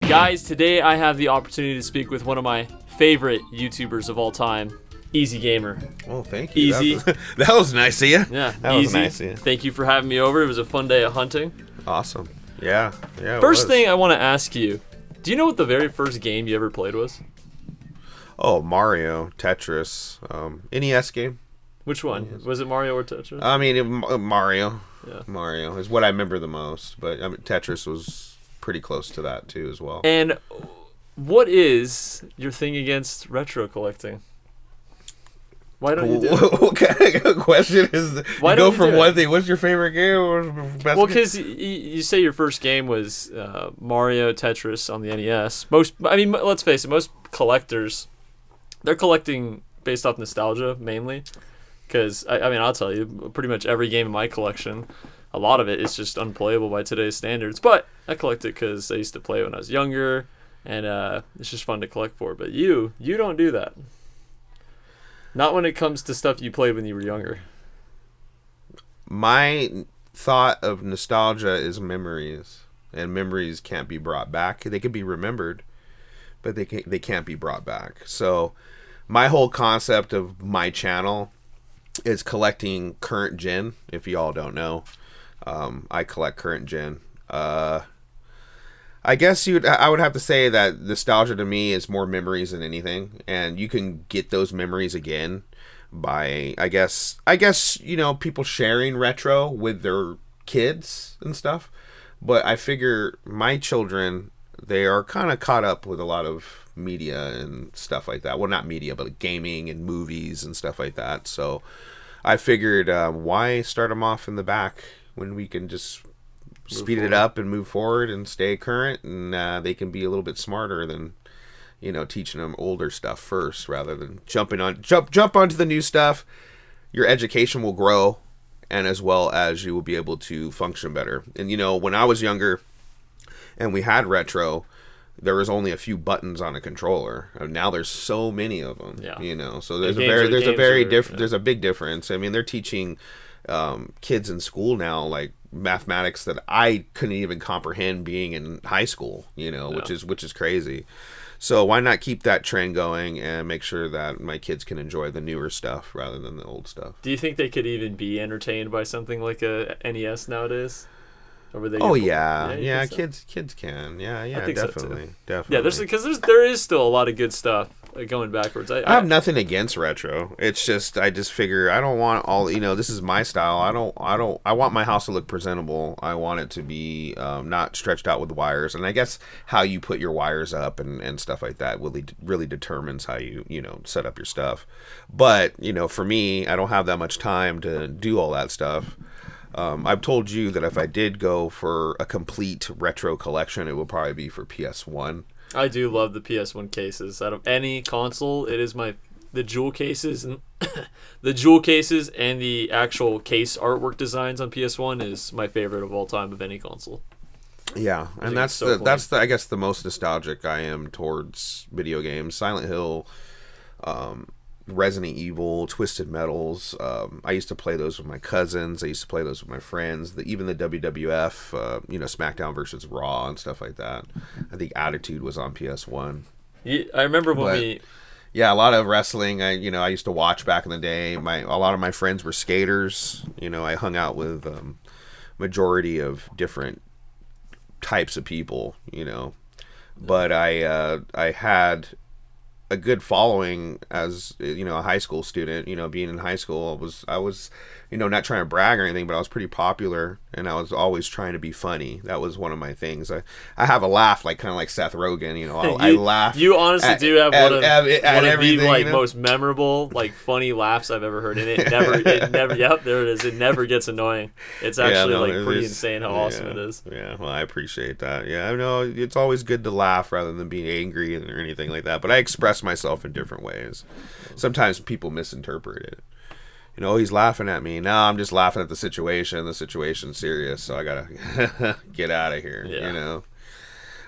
Guys, today I have the opportunity to speak with one of my favorite YouTubers of all time, Easy Gamer. Well, thank you. Easy. That was nice of you. Yeah, that Easy. was nice of you. Thank you for having me over. It was a fun day of hunting. Awesome. Yeah. First thing I want to ask you, do you know what the very first game you ever played was? Oh, Mario, Tetris, NES game. Which one? NES. Was it Mario or Tetris? I mean, Mario. Yeah. Mario is what I remember the most, but Tetris was pretty close to that too as well. And what is your thing against retro collecting? Why don't you do it? What kind of question is Why you don't go you from do one it? thing? What's your favorite game? Well, because you say your first game was Mario, Tetris on the NES. Let's face it, most collectors, they're collecting based off nostalgia mainly. Because, I'll tell you, pretty much every game in my collection, a lot of it is just unplayable by today's standards. But I collect it because I used to play when I was younger, and it's just fun to collect for. But you don't do that. Not when it comes to stuff you played when you were younger. My thought of nostalgia is memories, and memories can't be brought back. They can be remembered, but they can't be brought back. So my whole concept of my channel is collecting current gen. If you all don't know, I collect current gen. I guess I would have to say that nostalgia to me is more memories than anything, and you can get those memories again by I guess people sharing retro with their kids and stuff. But I figure my children, they are kind of caught up with a lot of media and stuff like that. Well, not media, but gaming and movies and stuff like that. So I figured, why start them off in the back when we can just speed it up and move forward and stay current, and they can be a little bit smarter than teaching them older stuff first rather than jump onto the new stuff. Your education will grow, and as well as you will be able to function better. And when I was younger and we had retro, there was only a few buttons on a controller. Now there's so many of them. Yeah. So there's there's a big difference. I mean, they're teaching kids in school now like mathematics that I couldn't even comprehend being in high school. Which is crazy. So why not keep that trend going and make sure that my kids can enjoy the newer stuff rather than the old stuff? Do you think they could even be entertained by something like a NES nowadays? Or would they yeah, so? kids can. Yeah, I think definitely. So Definitely. Yeah, there is still a lot of good stuff going backwards. I have nothing against retro. It's just I just figure I don't want all this is my style. I want my house to look presentable. I want it to be not stretched out with wires, and I guess how you put your wires up and stuff like that really determines how you set up your stuff. But for me, I don't have that much time to do all that stuff. I've told you that if I did go for a complete retro collection, it would probably be for PS1. I do love the PS1 cases. Out of any console, it is the jewel cases and the jewel cases and the actual case artwork designs on PS1 is my favorite of all time of any console. Yeah, and that's I guess the most nostalgic I am towards video games. Silent Hill, Resident Evil, Twisted Metals. I used to play those with my cousins. I used to play those with my friends. Even the WWF, SmackDown versus Raw and stuff like that. I think Attitude was on PS1. I remember yeah, a lot of wrestling. I used to watch back in the day. A lot of my friends were skaters. I hung out with majority of different types of people. But I had a good following as a high school student. Being in high school, I was not trying to brag or anything, but I was pretty popular, and I was always trying to be funny. That was one of my things. I have a laugh kind of like Seth Rogen. I laugh. You honestly do have one of the most most memorable funny laughs I've ever heard, and it never yep, there it is. It never gets annoying. It's actually pretty insane how awesome it is. Yeah, well, I appreciate that. Yeah, I know it's always good to laugh rather than being angry or anything like that. But I express myself in different ways. Sometimes people misinterpret it. He's laughing at me. No, I'm just laughing at the situation. The situation's serious, so I gotta get out of here. Yeah.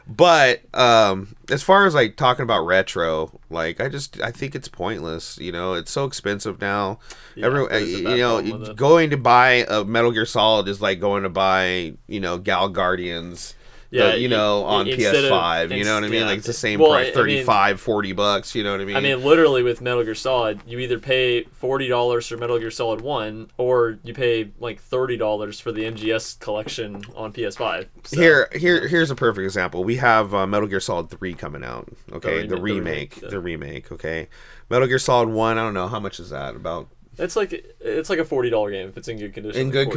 But as far as talking about retro, I think it's pointless. It's so expensive now. Going to buy a Metal Gear Solid is like going to buy Gal Guardians Yeah, on PS5. You know what I mean? Like it's the same price, $35-$40. You know what I mean? I mean, literally with Metal Gear Solid, you either pay $40 for Metal Gear Solid 1, or you pay like $30 for the MGS collection on PS5. So. Here's a perfect example. We have Metal Gear Solid 3 coming out. Okay, the remake. Okay, Metal Gear Solid 1. I don't know how much is that about. It's like a $40 game if it's in good condition. Good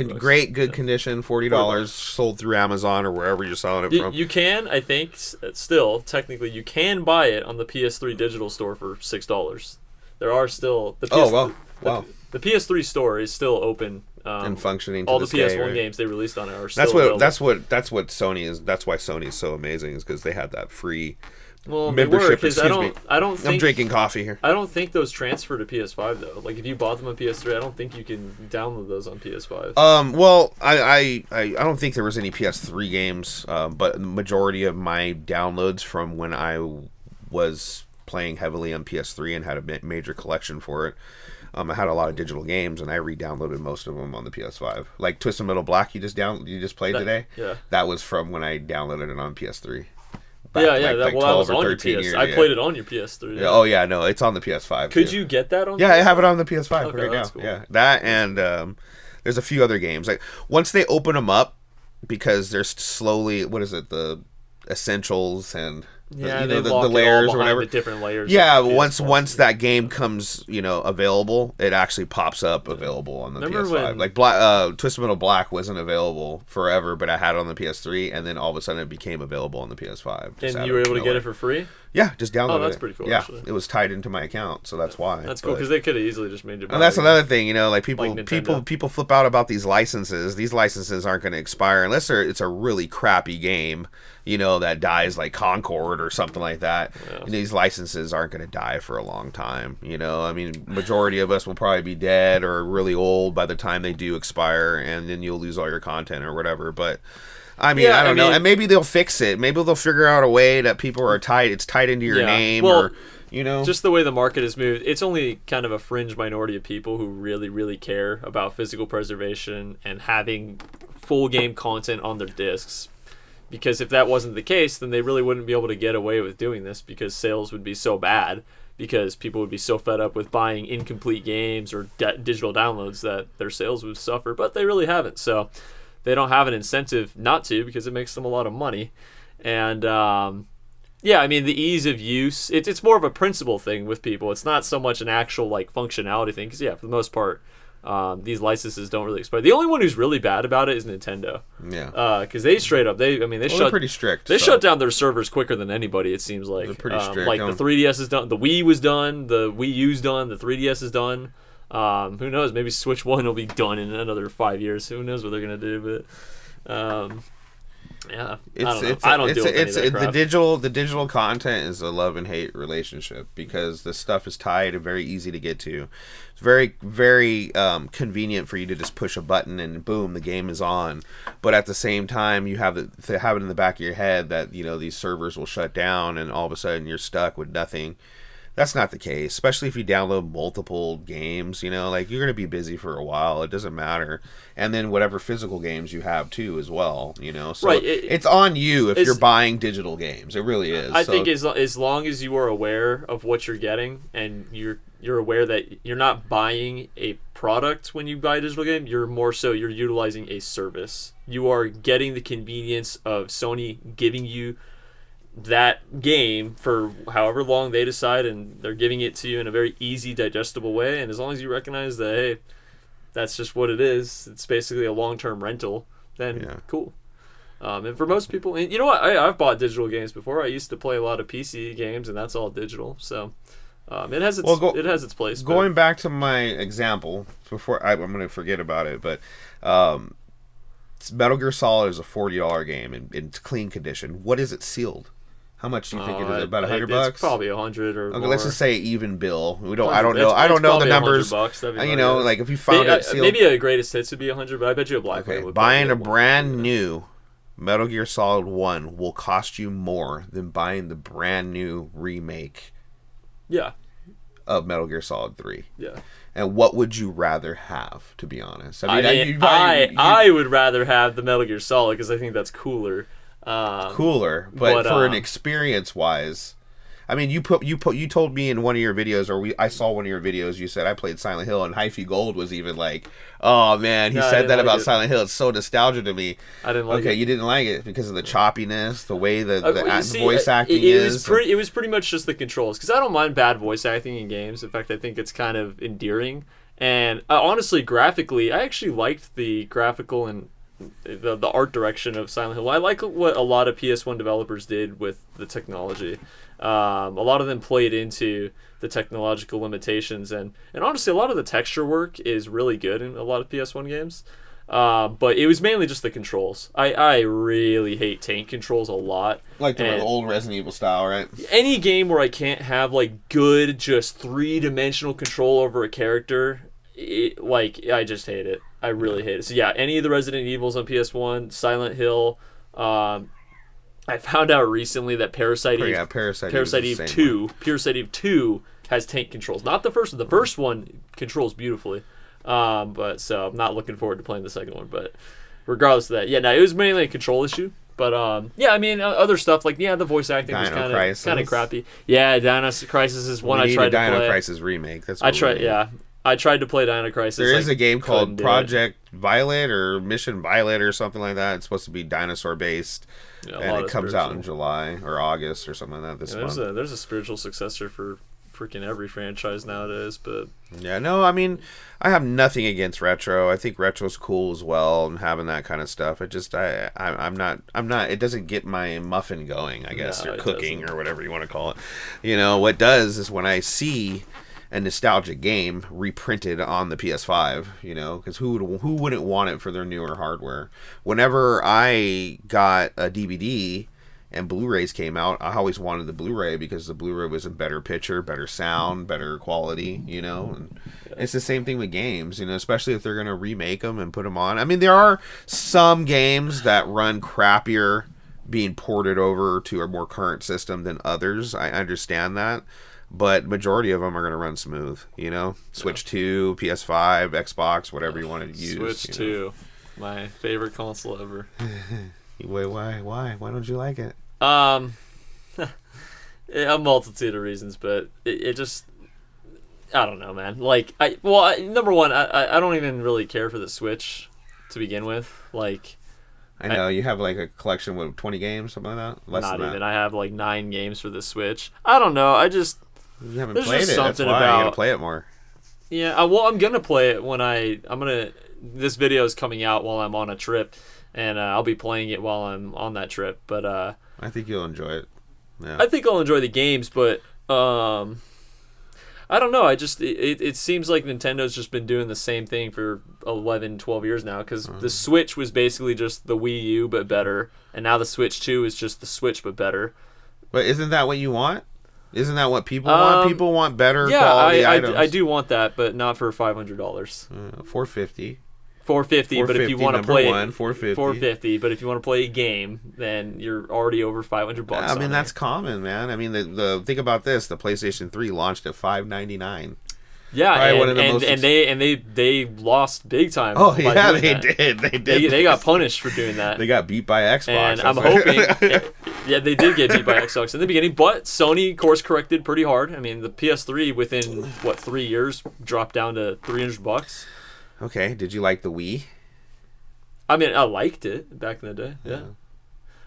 condition, $40 sold through Amazon or wherever you're selling it from. You can, I think, still technically you can buy it on the PS3 digital store for $6. There are still the wow. The PS3 store is still open and functioning. All the PS1 games they released on it are still available. That's what Sony is. That's why Sony is so amazing, is because they had that free. Well, membership. Because I don't think I'm drinking coffee here. I don't think those transfer to PS5 though. Like if you bought them on PS3, I don't think you can download those on PS5. Well, I don't think there was any PS3 games, but the majority of my downloads from when I was playing heavily on PS3 and had a major collection for it. I had a lot of digital games, and I re-downloaded most of them on the PS5. Like Twisted Metal Black, you just played today. Yeah, that was from when I downloaded it on PS3. That was on your PS. Years, I played it on your PS3. Yeah. Oh yeah, no, it's on the PS5. Could you get that on? Yeah, I have it on the PS5 right now. Cool. Yeah, that and there's a few other games. Like once they open them up, because there's slowly the essentials and the layers or whatever, the different layers. Yeah, once that game comes available, it actually pops up available on the PS5. Like Twisted Metal Black wasn't available forever, but I had it on the PS3, and then all of a sudden it became available on the PS5. And you were able to get it for free? Yeah, just download it. Oh, that's pretty cool. Yeah, actually. It was tied into my account, so that's why. That's cool because they could have easily just made it. And that's another thing, like people flip out about these licenses. These licenses aren't going to expire unless it's a really crappy game, that dies like Concord or something like that. Yeah. These licenses aren't going to die for a long time. I mean, majority of us will probably be dead or really old by the time they do expire, and then you'll lose all your content or whatever. But I don't know. And maybe they'll fix it. Maybe they'll figure out a way that people are tied. It's tied into your name, or just the way the market has moved. It's only kind of a fringe minority of people who really, really care about physical preservation and having full game content on their discs. Because if that wasn't the case, then they really wouldn't be able to get away with doing this, because sales would be so bad, because people would be so fed up with buying incomplete games or digital downloads that their sales would suffer. But they really haven't. So they don't have an incentive not to, because it makes them a lot of money. And the ease of use, it's more of a principle thing with people. It's not so much an actual functionality thing, because for the most part, these licenses don't really expire. The only one who's really bad about it is Nintendo. Yeah. Because they straight up, they're pretty strict. They shut down their servers quicker than anybody, it seems like. They're pretty strict. The 3DS is done, the Wii was done, the Wii U's done, the 3DS is done. Who knows? Maybe Switch 1 will be done in another 5 years. Who knows what they're gonna do? But I don't deal with any of that crap. The digital content is a love and hate relationship, because the stuff is tied and very easy to get to. It's very, very convenient for you to just push a button and boom, the game is on. But at the same time, you have it in the back of your head that these servers will shut down and all of a sudden you're stuck with nothing. That's not the case, especially if you download multiple games, you're going to be busy for a while. It doesn't matter. And then whatever physical games you have too as well, So right, it's on you if you're buying digital games. It really is. I think as long as you are aware of what you're getting, and you're aware that you're not buying a product when you buy a digital game, you're utilizing a service. You are getting the convenience of Sony giving you that game for however long they decide, and they're giving it to you in a very easy, digestible way. And as long as you recognize that, hey, that's just what it is, it's basically a long-term rental, then cool. And for most people, and you know what, I've bought digital games before. I used to play a lot of PC games, and that's all digital. So it has its place. Going back to my example before I'm going to forget about it, but Metal Gear Solid is a $40 game in clean condition. What is it sealed? How much do you think it is? About $100? It's probably 100 or more. Let's just say even bill. I don't know. I don't know the numbers. $100, if you found it sealed, maybe a greatest hits would be 100, but I bet you a black one would. Buying a brand new Metal Gear Solid 1 will cost you more than buying the brand new remake. Yeah. Of Metal Gear Solid 3. Yeah. And what would you rather have, to be honest? I would rather have the Metal Gear Solid, because I think that's cooler. Cooler, but for an experience wise, I mean, you told me in one of your videos, I saw one of your videos. You said I played Silent Hill, and Hyphy Gold was even like, "Oh man, he said that about Silent Hill. It's so nostalgia to me." I didn't like it. Okay, you didn't like it because of the choppiness, the way the voice acting is. It was pretty much just the controls, because I don't mind bad voice acting in games. In fact, I think it's kind of endearing. And honestly, graphically, I actually liked the graphical and the art direction of Silent Hill. I like what a lot of PS1 developers did with the technology. A lot of them played into the technological limitations, and honestly, a lot of the texture work is really good in a lot of PS1 games. But it was mainly just the controls. I really hate tank controls a lot. Like the old Resident Evil style, right? Any game where I can't have like good, just 3-dimensional control over a character, I just hate it. I really hate it. So yeah, any of the Resident Evils on PS1, Silent Hill. I found out recently that Parasite Eve 2 has tank controls. Not the first one. The first one controls beautifully. But so I'm not looking forward to playing the second one. But regardless of that, yeah, no, it was mainly a control issue. But yeah, I mean, other stuff like the voice acting was kind of crappy. Yeah, Dino Crisis is one I tried to play. Dino Crisis remake. That's what I tried to play Dino Crisis. There is a game called Project Violet or Mission Violet or something like that. It's supposed to be dinosaur based, and it comes out in July or August or something like that this month. There's a spiritual successor for freaking every franchise nowadays, but yeah, no, I mean, I have nothing against retro. I think retro's cool as well, and having that kind of stuff. It just I'm not. It doesn't get my muffin going, I guess, or cooking or whatever you want to call it. You know what does is when I see a nostalgic game reprinted on the PS5, because who wouldn't want it for their newer hardware? Whenever I got a DVD and Blu-rays came out, I always wanted the Blu-ray because the Blu-ray was a better picture, better sound, better quality, and it's the same thing with games, especially if they're going to remake them and put them on. I mean, there are some games that run crappier being ported over to a more current system than others. I understand that. But majority of them are going to run smooth, Switch 2, PS5, Xbox, whatever you want to use. Switch 2, my favorite console ever. Wait, why? Why don't you like it? A multitude of reasons, but it just, I don't know, man. Number one, I don't even really care for the Switch to begin with. I know you have like a collection with 20 games, something like that. Not even. I have like 9 games for the Switch. I don't know. You haven't played it. That's why you gotta play it more. Yeah, I'm gonna play it when this video is coming out while I'm on a trip, and I'll be playing it while I'm on that trip. But I think you'll enjoy it. Yeah. I think I'll enjoy the games, but I don't know. It seems like Nintendo's just been doing the same thing for 11, 12 years now, because the Switch was basically just the Wii U but better, and now the Switch 2 is just the Switch but better. But isn't that what you want? Isn't that what people want? People want better quality items. I do want that, but not for $500. $450. $450, but if you want to play $450, but if you want to play a game, then you're already over $500. I mean, that's common, man. I mean, the think about this: the PlayStation 3 launched at $599. Yeah, and they lost big time. Oh yeah, they did. They got punished for doing that. They got beat by Xbox. And I'm hoping. Yeah, they did get beat by Xbox in the beginning, but Sony course corrected pretty hard. I mean, the PS3 within 3 years dropped down to $300. Okay, did you like the Wii? I mean, I liked it back in the day. Yeah.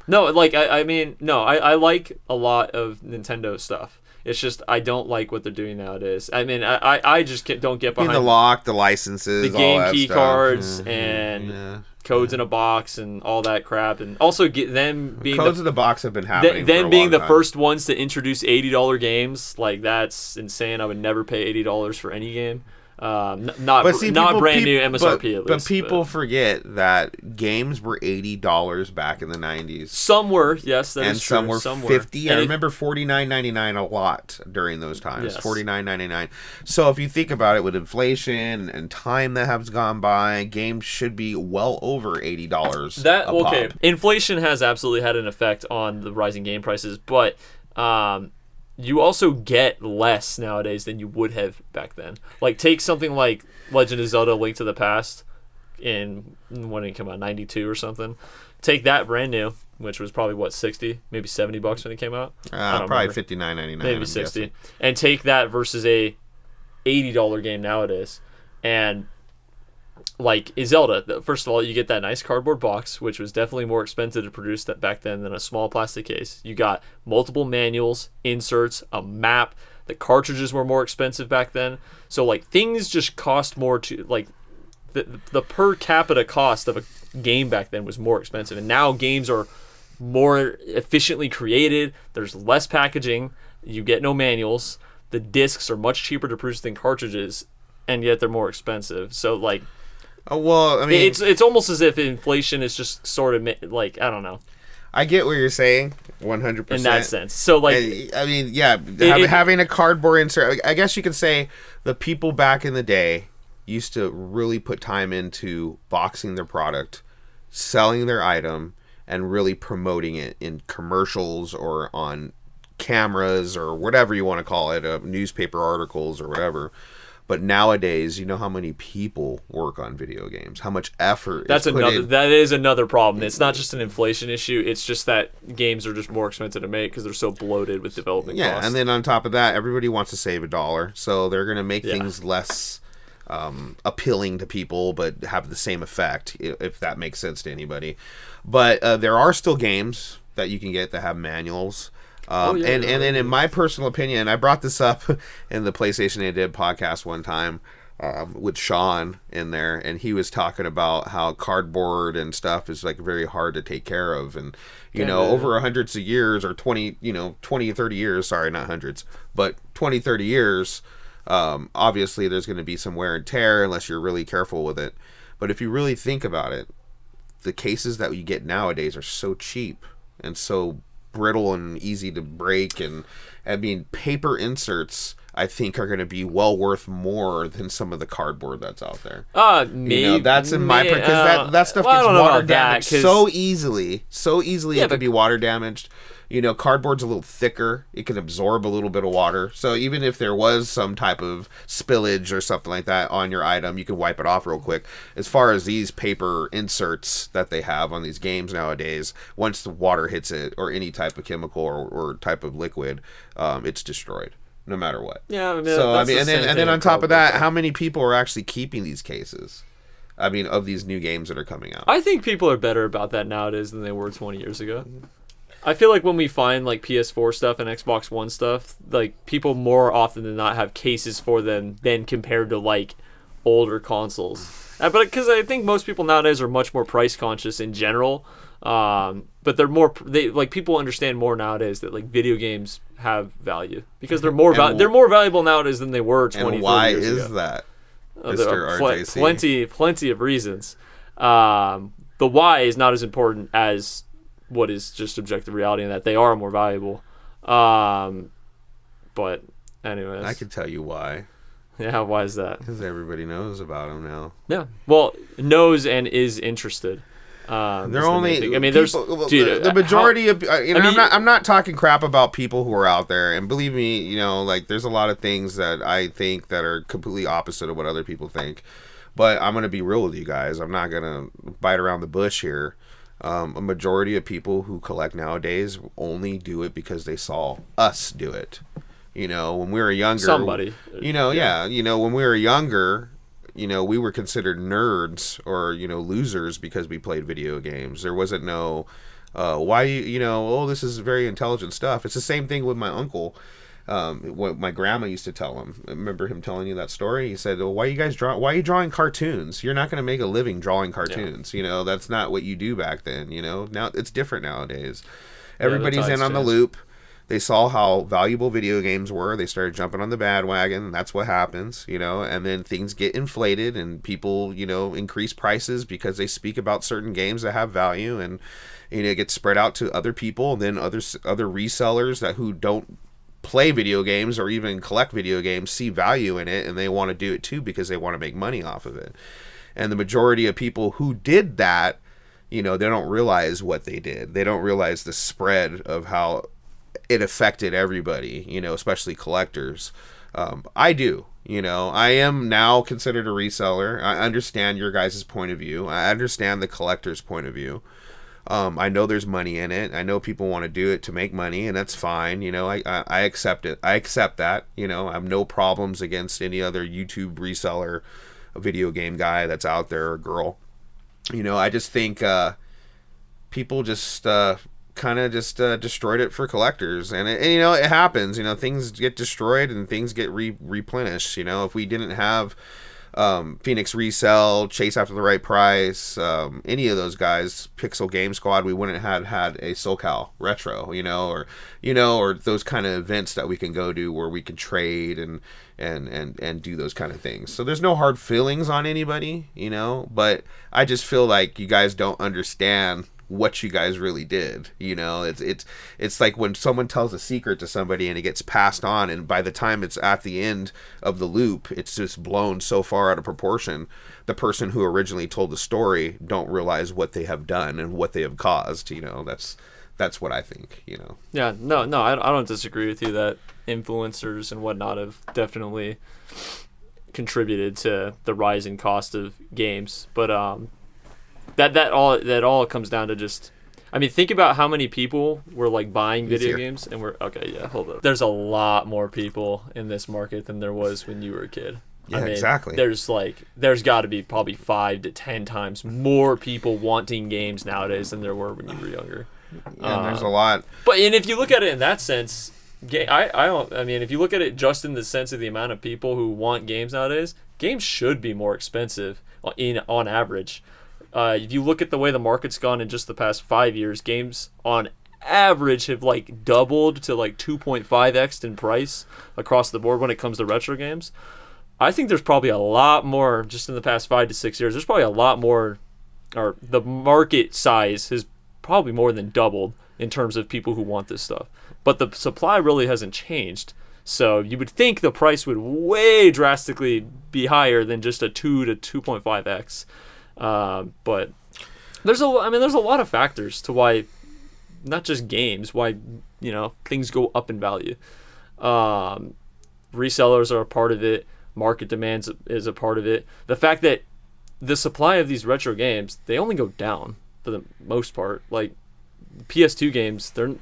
No, I like a lot of Nintendo stuff. It's just I don't like what they're doing nowadays. I mean, I just don't get behind the lock, the licenses, the game all that key stuff. Cards, and codes in a box, and all that crap, and also get them being codes in the box have been happening. Them being the first ones to introduce $80 games, that's insane. I would never pay $80 for any game. Not brand new MSRP at least. But people forget that games were $80 back in the 90s. Some were, yes, that is true. And some were $50. I remember $49.99 a lot during those times. Yes. $49.99. So if you think about it, with inflation and time that has gone by, games should be well over $80. Okay, inflation has absolutely had an effect on the rising game prices, but you also get less nowadays than you would have back then. Take something like Legend of Zelda: Link to the Past. in when it came out, 92 or something. Take that brand new, which was probably what, 60, maybe $70 when it came out. Probably $59.99. Maybe 60, and take that versus a $80 game nowadays, and like Zelda. First of all, you get that nice cardboard box, which was definitely more expensive to produce that back then than a small plastic case. You got multiple manuals, inserts, a map. The cartridges were more expensive back then, so like things just cost more to like. The per capita cost of a game back then was more expensive, and now games are more efficiently created. There's less packaging. You get no manuals. The discs are much cheaper to produce than cartridges, and yet they're more expensive. So like, well, I mean, it's almost as if inflation is just sort of like, I don't know. I get what you're saying, 100%. In that sense. So like, I mean, yeah, having a cardboard insert. I guess you could say the people back in the day used to really put time into boxing their product, selling their item, and really promoting it in commercials or on cameras or whatever you want to call it, newspaper articles or whatever. But nowadays, you know how many people work on video games, how much effort that is another problem. It's not just an inflation issue. It's just that games are just more expensive to make because they're so bloated with development costs. Yeah, and then on top of that, everybody wants to save $1, so they're going to make things less appealing to people but have the same effect, if that makes sense to anybody. But there are still games that you can get that have manuals. And then in my personal opinion, I brought this up in the PlayStation They Did podcast one time with Sean in there, and he was talking about how cardboard and stuff is like very hard to take care of, and over hundreds of years or 20 or 30 years, sorry, not hundreds, but 20, 30 years, obviously there's going to be some wear and tear unless you're really careful with it. But if you really think about it, the cases that you get nowadays are so cheap and so brittle and easy to break, and I mean, paper inserts I think are going to be well worth more than some of the cardboard that's out there. Maybe that's in my because that stuff gets water damaged so easily. It could be water damaged. Cardboard's a little thicker. It can absorb a little bit of water. So even if there was some type of spillage or something like that on your item, you can wipe it off real quick. As far as these paper inserts that they have on these games nowadays, once the water hits it or any type of chemical or type of liquid, it's destroyed no matter what. Yeah, I mean, and then on top of that, how many people are actually keeping these cases? I mean, of these new games that are coming out. I think people are better about that nowadays than they were 20 years ago. I feel like when we find like PS4 stuff and Xbox One stuff, like people more often than not have cases for them than compared to like older consoles. But because I think most people nowadays are much more price conscious in general. But people understand more nowadays that like video games have value because they're more valuable nowadays than they were 20 and why years is ago. That? There are plenty of reasons. The why is not as important as what is just objective reality, in that they are more valuable. But anyways, I can tell you why. Yeah, why is that? Because everybody knows about them now. Yeah, well, knows and is interested. They're only. I mean, people, dude, the majority of. I'm not talking crap about people who are out there, and believe me, like there's a lot of things that I think that are completely opposite of what other people think. But I'm gonna be real with you guys. I'm not gonna bite around the bush here. A majority of people who collect nowadays only do it because they saw us do it. When we were younger, somebody. When we were younger, we were considered nerds or losers because we played video games. There wasn't no this is very intelligent stuff. It's the same thing with my uncle. What my grandma used to tell him. I remember him telling you that story. He said, well, why are you drawing cartoons? You're not going to make a living drawing cartoons. Yeah. That's not what you do back then. Now it's different nowadays. Everybody's in on the loop. They saw how valuable video games were. They started jumping on the bandwagon, and that's what happens, and then things get inflated, and people, increase prices because they speak about certain games that have value, and, it gets spread out to other people, and then other resellers who don't play video games or even collect video games see value in it, and they want to do it too because they want to make money off of it. And the majority of people who did that, they don't realize what they did. They don't realize the spread of how it affected everybody, especially collectors. I do. You know, I am now considered a reseller. I understand your guys' point of view. I understand the collector's point of view. I know there's money in it. I know people want to do it to make money, and that's fine. You know, I accept it. I accept that. You know, I have no problems against any other YouTube reseller, a video game guy that's out there, or girl. You know, I just think people just kind of just destroyed it for collectors, and you know, it happens. You know, things get destroyed and things get replenished. You know, if we didn't have Phoenix Resell, Chase After the Right Price, any of those guys, Pixel Game Squad, we wouldn't have had a SoCal Retro, or those kind of events that we can go to where we can trade and do those kind of things. So there's no hard feelings on anybody, you know, but I just feel like you guys don't understand what you guys really did. You know, it's like when someone tells a secret to somebody and it gets passed on, and by the time it's at the end of the loop, it's just blown so far out of proportion. The person who originally told the story don't realize what they have done and what they have caused. You know, that's what I think, you know. Yeah, no, I don't disagree with you that influencers and whatnot have definitely contributed to the rising cost of games, but that all comes down to just, I mean, think about how many people were like buying video games, and hold up. There's a lot more people in this market than there was when you were a kid. Yeah, I mean, exactly. There's got to be probably 5 to 10 times more people wanting games nowadays than there were when you were younger. Yeah, there's a lot. But and if you look at it in that sense, if you look at it just in the sense of the amount of people who want games nowadays, games should be more expensive on average. If you look at the way the market's gone in just the past 5 years, games on average have like doubled to like 2.5x in price across the board when it comes to retro games. I think there's probably a lot more just in the past 5 to 6 years. There's probably a lot more, or the market size has probably more than doubled in terms of people who want this stuff. But the supply really hasn't changed. So you would think the price would way drastically be higher than just a 2 to 2.5x. But there's a lot of factors to why, not just games, why, you know, things go up in value. Resellers are a part of it. Market demands is a part of it. The fact that the supply of these retro games, they only go down for the most part. Like PS2 games, there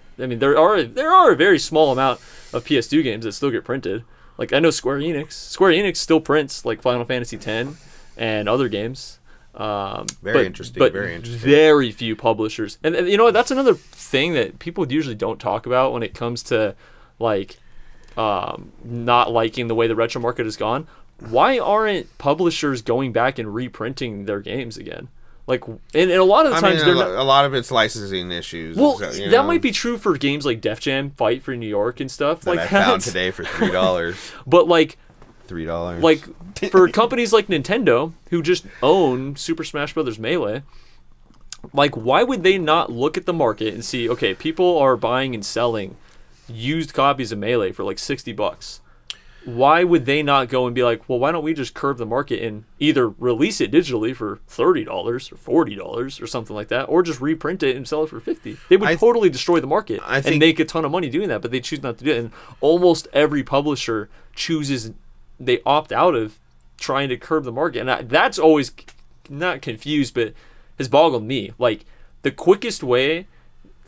are a very small amount of PS2 games that still get printed. Like I know Square Enix still prints like Final Fantasy X and other games. Very interesting. Very few publishers, and you know what, that's another thing that people usually don't talk about when it comes to like not liking the way the retro market has gone. Why aren't publishers going back and reprinting their games again? Like, and a lot of the times, a lot of it's licensing issues. Well, that might be true for games like Def Jam Fight for New York and stuff that I found today for $3. But like $3. Like for companies like Nintendo who just own Super Smash Bros. Melee, like why would they not look at the market and see, okay, people are buying and selling used copies of Melee for like $60. Why would they not go and be like, well, why don't we just curb the market and either release it digitally for $30 or $40 or something like that, or just reprint it and sell it for $50? They would totally destroy the market and make a ton of money doing that, but they choose not to do it. And almost every publisher they opt out of trying to curb the market. And that's always not confused, but has boggled me. Like the quickest way,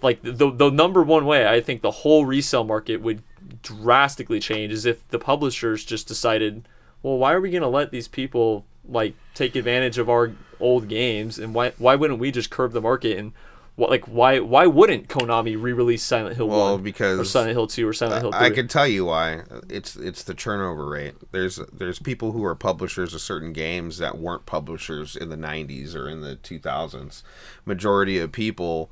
like the number one way I think the whole resale market would drastically change is if the publishers just decided, well, why are we going to let these people like take advantage of our old games, and why wouldn't we just curb the market? And why wouldn't Konami re-release Silent Hill 1 because or Silent Hill 2 or Silent Hill 3? I can tell you why. It's the turnover rate. There's people who are publishers of certain games that weren't publishers in the 90s or in the 2000s. Majority of people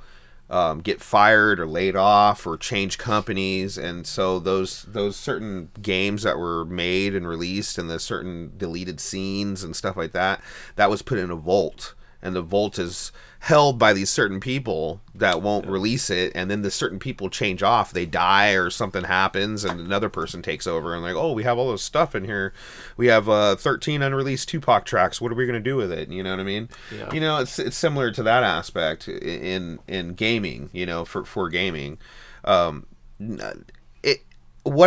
get fired or laid off or change companies, and so those certain games that were made and released and the certain deleted scenes and stuff like that was put in a vault, and the vault is held by these certain people that won't release it, and then the certain people change off, they die or something happens, and another person takes over and like, oh, we have all this stuff in here, we have 13 unreleased Tupac tracks, what are we going to do with it? You know what I mean? Yeah. You know, it's similar to that aspect in gaming, you know, for gaming. What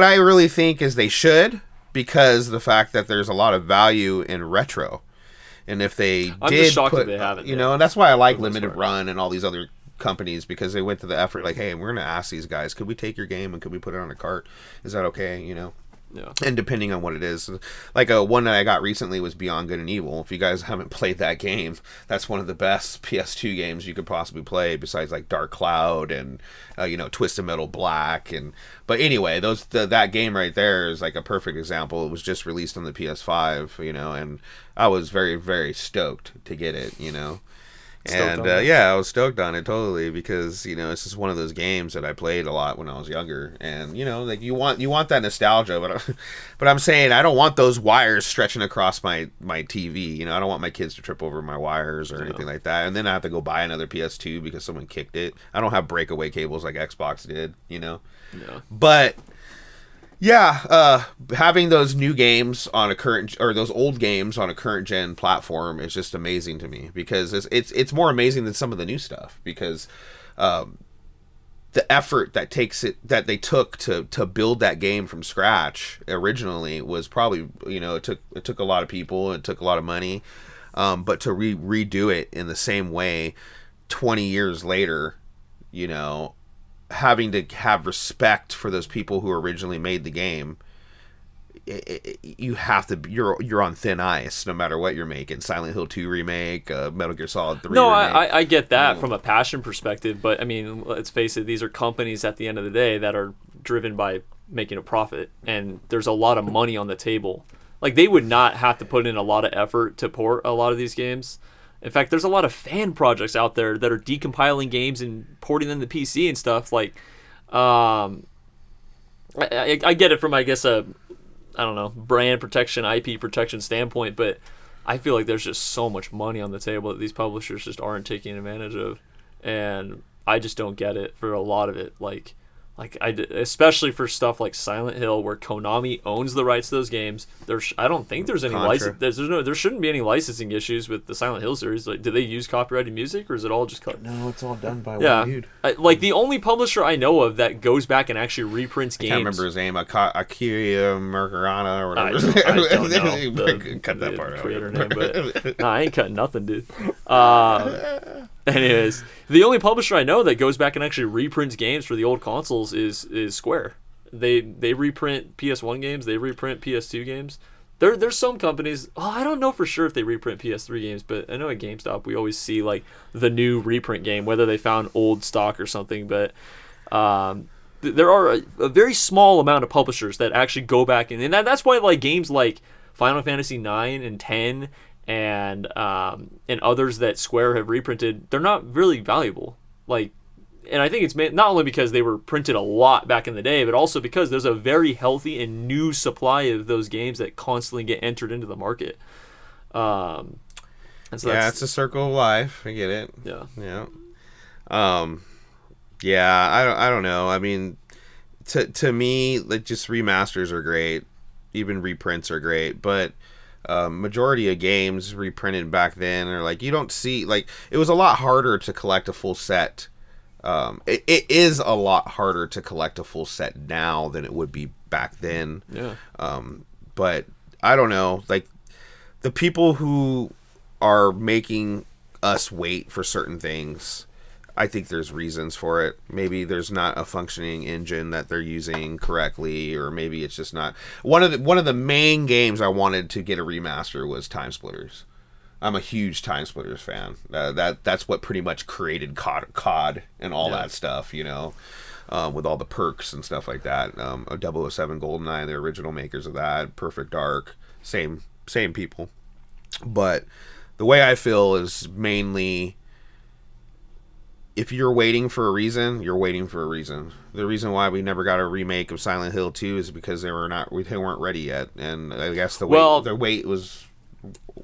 I really think is they should, because the fact that there's a lot of value in retro. And if they I'm did just shocked put, that they haven't. and that's why I like Limited Run and all these other companies, because they went to the effort, like, hey, we're going to ask these guys, could we take your game and could we put it on a cart? Is that okay? Yeah. And depending on what it is, like one that I got recently was Beyond Good and Evil. If you guys haven't played that game, that's one of the best PS2 games you could possibly play, besides like Dark Cloud and Twisted Metal Black. But anyway, that game right there is like a perfect example. It was just released on the PS5, and I was very, very stoked to get it. And I was stoked on it totally, because it's just one of those games that I played a lot when I was younger, and like you want that nostalgia, but I'm saying I don't want those wires stretching across my TV. I don't want my kids to trip over my wires or anything like that, and then I have to go buy another PS2 because someone kicked it. I don't have breakaway cables like Xbox did, but. Yeah, having those new games on those old games on a current gen platform is just amazing to me, because it's more amazing than some of the new stuff, because the effort that they took to build that game from scratch originally was probably it took a lot of people, it took a lot of money, but to redo it in the same way 20 years later, having to have respect for those people who originally made the game, you have to. You're on thin ice no matter what you're making. Silent Hill 2 remake, Metal Gear Solid 3. No, remake. I get that from a passion perspective, but I mean, let's face it. These are companies at the end of the day that are driven by making a profit, and there's a lot of money on the table. Like, they would not have to put in a lot of effort to port a lot of these games. In fact, there's a lot of fan projects out there that are decompiling games and porting them to PC and stuff. Like, I get it from, I guess, brand protection, IP protection standpoint, but I feel like there's just so much money on the table that these publishers just aren't taking advantage of, and I just don't get it for a lot of it. Especially for stuff like Silent Hill, where Konami owns the rights to those games. I don't think there's any there shouldn't be any licensing issues with the Silent Hill series. Like, do they use copyrighted music, or is it all just No, it's all done by one dude. The only publisher I know of that goes back and actually reprints games. I can't remember his name. Akira Mercarana or whatever. I don't know. Cut that part out. Creator name, but I ain't cutting nothing, dude. Anyways, the only publisher I know that goes back and actually reprints games for the old consoles is Square. They reprint PS1 games, they reprint PS2 games. There's some companies, I don't know for sure if they reprint PS3 games, but I know at GameStop we always see like the new reprint game, whether they found old stock or something. But there are a very small amount of publishers that actually go back and that's why like games like Final Fantasy 9 and 10 and others that Square have reprinted, they're not really valuable. And I think it's not only because they were printed a lot back in the day, but also because there's a very healthy and new supply of those games that constantly get entered into the market. And so it's a circle of life. I get it. Yeah. I don't know. I mean, to me, like, just remasters are great. Even reprints are great, but majority of games reprinted back then are like, you don't see, like, it was a lot harder to collect a full set. It is a lot harder to collect a full set now than it would be back then. Yeah. But I don't know, like, the people who are making us wait for certain things, I think there's reasons for it. Maybe there's not a functioning engine that they're using correctly, or maybe it's just not. One of the main games I wanted to get a remaster was Time Splitters. I'm a huge Time Splitters fan. That's what pretty much created COD and all that stuff, with all the perks and stuff like that. 007 GoldenEye, the original makers of that, Perfect Dark, same people. But the way I feel is mainly, if you're waiting for a reason, you're waiting for a reason. The reason why we never got a remake of Silent Hill 2 is because they weren't ready yet, and I guess the wait was,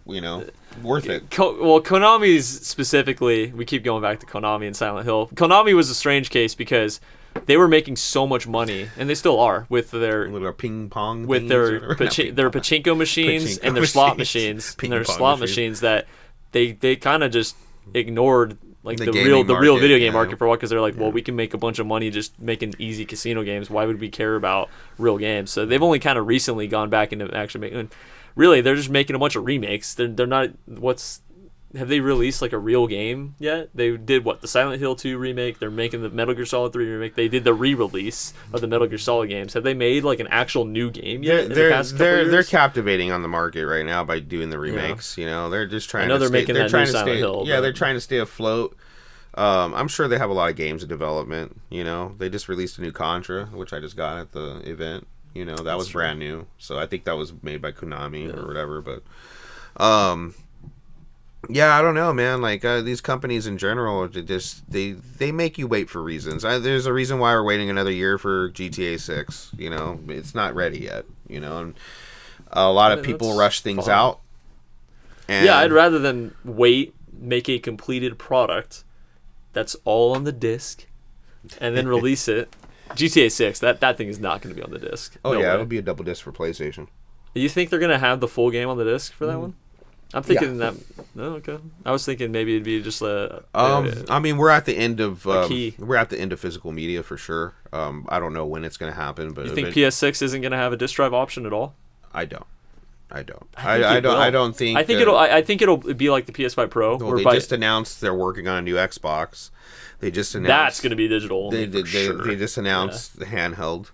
worth it. Konami's specifically, we keep going back to Konami and Silent Hill. Konami was a strange case because they were making so much money, and they still are, with their ping pong, with their pachinko machines and their slot machines, that they kind of just ignored like The the gaming real video game yeah. market for a while, because they're like, well, we can make a bunch of money just making easy casino games. Why would we care about real games? So they've only kind of recently gone back into actually making. Really, they're just making a bunch of remakes. They're not. Have they released like a real game yet? They did the Silent Hill 2 remake. They're making the Metal Gear Solid 3 remake. They did the re-release of the Metal Gear Solid games. Have they made like an actual new game yet? They're captivating on the market right now by doing the remakes. You know, they're just trying. I know they're making that new Silent Hill. Yeah, they're trying to stay afloat. I'm sure they have a lot of games in development. You know, they just released a new Contra, which I just got at the event. You know, that was brand new. So I think that was made by Konami or whatever. But, yeah, I don't know, man. Like these companies in general, they make you wait for reasons. There's a reason why we're waiting another year for GTA 6. You know, it's not ready yet. You know, and a lot of people rush things out. And yeah, I'd rather than wait, make a completed product that's all on the disc, and then release it. GTA 6, that thing is not going to be on the disc. Oh, no yeah, it'll be a double disc for PlayStation. You think they're going to have the full game on the disc for that one? I'm thinking that. No, okay. I was thinking maybe it'd be just I mean, we're at the end of we're at the end of physical media for sure. I don't know when it's going to happen, but you think PS6 isn't going to have a disc drive option at all? I don't. I think it'll be like the PS5 Pro. Well, they just announced they're working on a new Xbox. They just announced that's going to be digital. They just announced the handheld.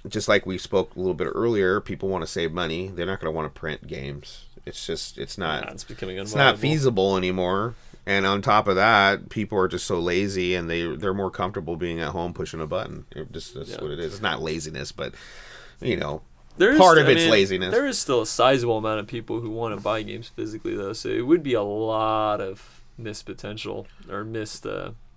Just like we spoke a little bit earlier, people want to save money. They're not going to want to print games. It's not. It's becoming unviable. It's not feasible anymore. And on top of that, people are just so lazy, and they're more comfortable being at home pushing a button. That's what it is. It's not laziness, but you know. Part of it's laziness. There is still a sizable amount of people who want to buy games physically, though, so it would be a lot of missed potential or missed.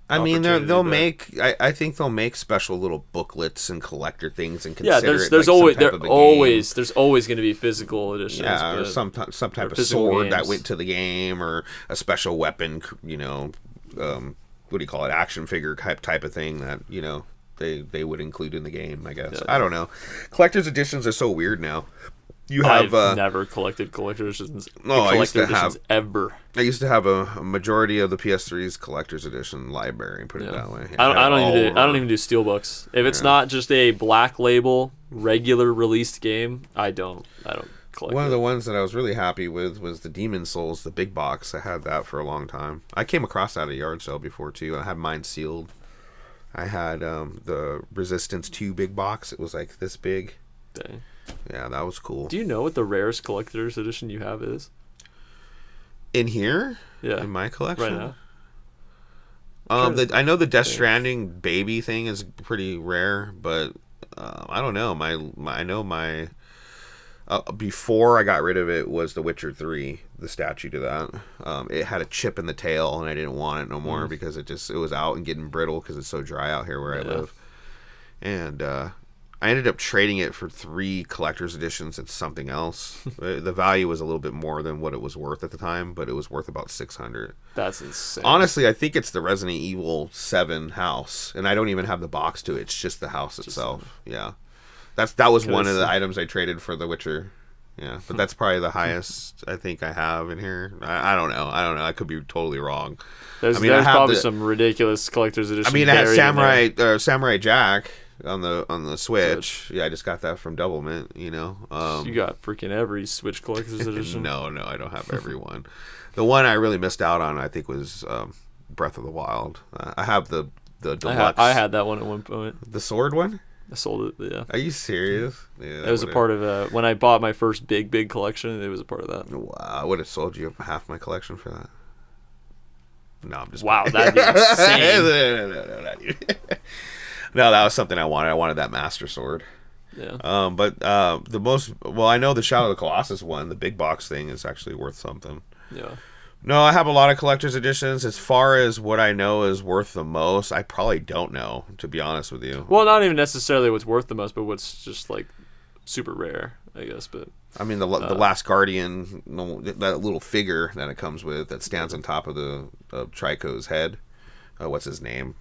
I mean, they'll make. I think they'll make special little booklets and collector things and consider there's always going to be physical editions. Yeah, or some type of sword games that went to the game, or a special weapon. You know, what do you call it? Action figure type of thing that you know. They would include in the game, I guess. Yeah. I don't know. Collector's editions are so weird now. I've never collected collector's editions. I used to have a majority of the PS3's collector's edition library. Put it that way. I don't even do steelbooks. If it's not just a black label regular released game, I don't collect. One of the ones that I was really happy with was the Demon Souls, the big box. I had that for a long time. I came across that at a yard sale before too. I had mine sealed. I had the Resistance 2 big box. It was like this big. Dang. Yeah, that was cool. Do you know what the rarest collector's edition you have is? In here? Yeah. In my collection? Right now. I know the Death Stranding baby thing is pretty rare, but I don't know. I know my before I got rid of it was The Witcher 3, the statue to that. It had a chip in the tail, and I didn't want it no more because it was out and getting brittle because it's so dry out here where I live. And I ended up trading it for 3 collector's editions and something else. The value was a little bit more than what it was worth at the time, but it was worth about $600. That's insane. Honestly, I think it's the Resident Evil 7 house, and I don't even have the box to it. It's just the house itself. Yeah. That was one of the items I traded for The Witcher. Yeah, but that's probably the highest I think I have in here. I don't know. I could be totally wrong. There's probably some ridiculous collector's edition. I mean, I had Samurai Jack on the Switch. Yeah, I just got that from Double Mint. You know, you got freaking every Switch collector's edition. No, I don't have every one. The one I really missed out on, I think, was Breath of the Wild. I have the deluxe. I had that one at one point. The sword one. I sold it, yeah. Are you serious? Yeah, it was a part of when I bought my first big collection. It was a part of that. Wow, I would have sold you half my collection for that. No, I'm just that'd be insane. No, that was something I wanted. I wanted that Master Sword. Yeah. But I know the Shadow of the Colossus one, the big box thing, is actually worth something. Yeah. No, I have a lot of collector's editions. As far as what I know is worth the most, I probably don't know, to be honest with you. Well, not even necessarily what's worth the most, but what's just like super rare, I guess. But I mean, the Last Guardian, that little figure that it comes with that stands on top of Trico's head. What's his name?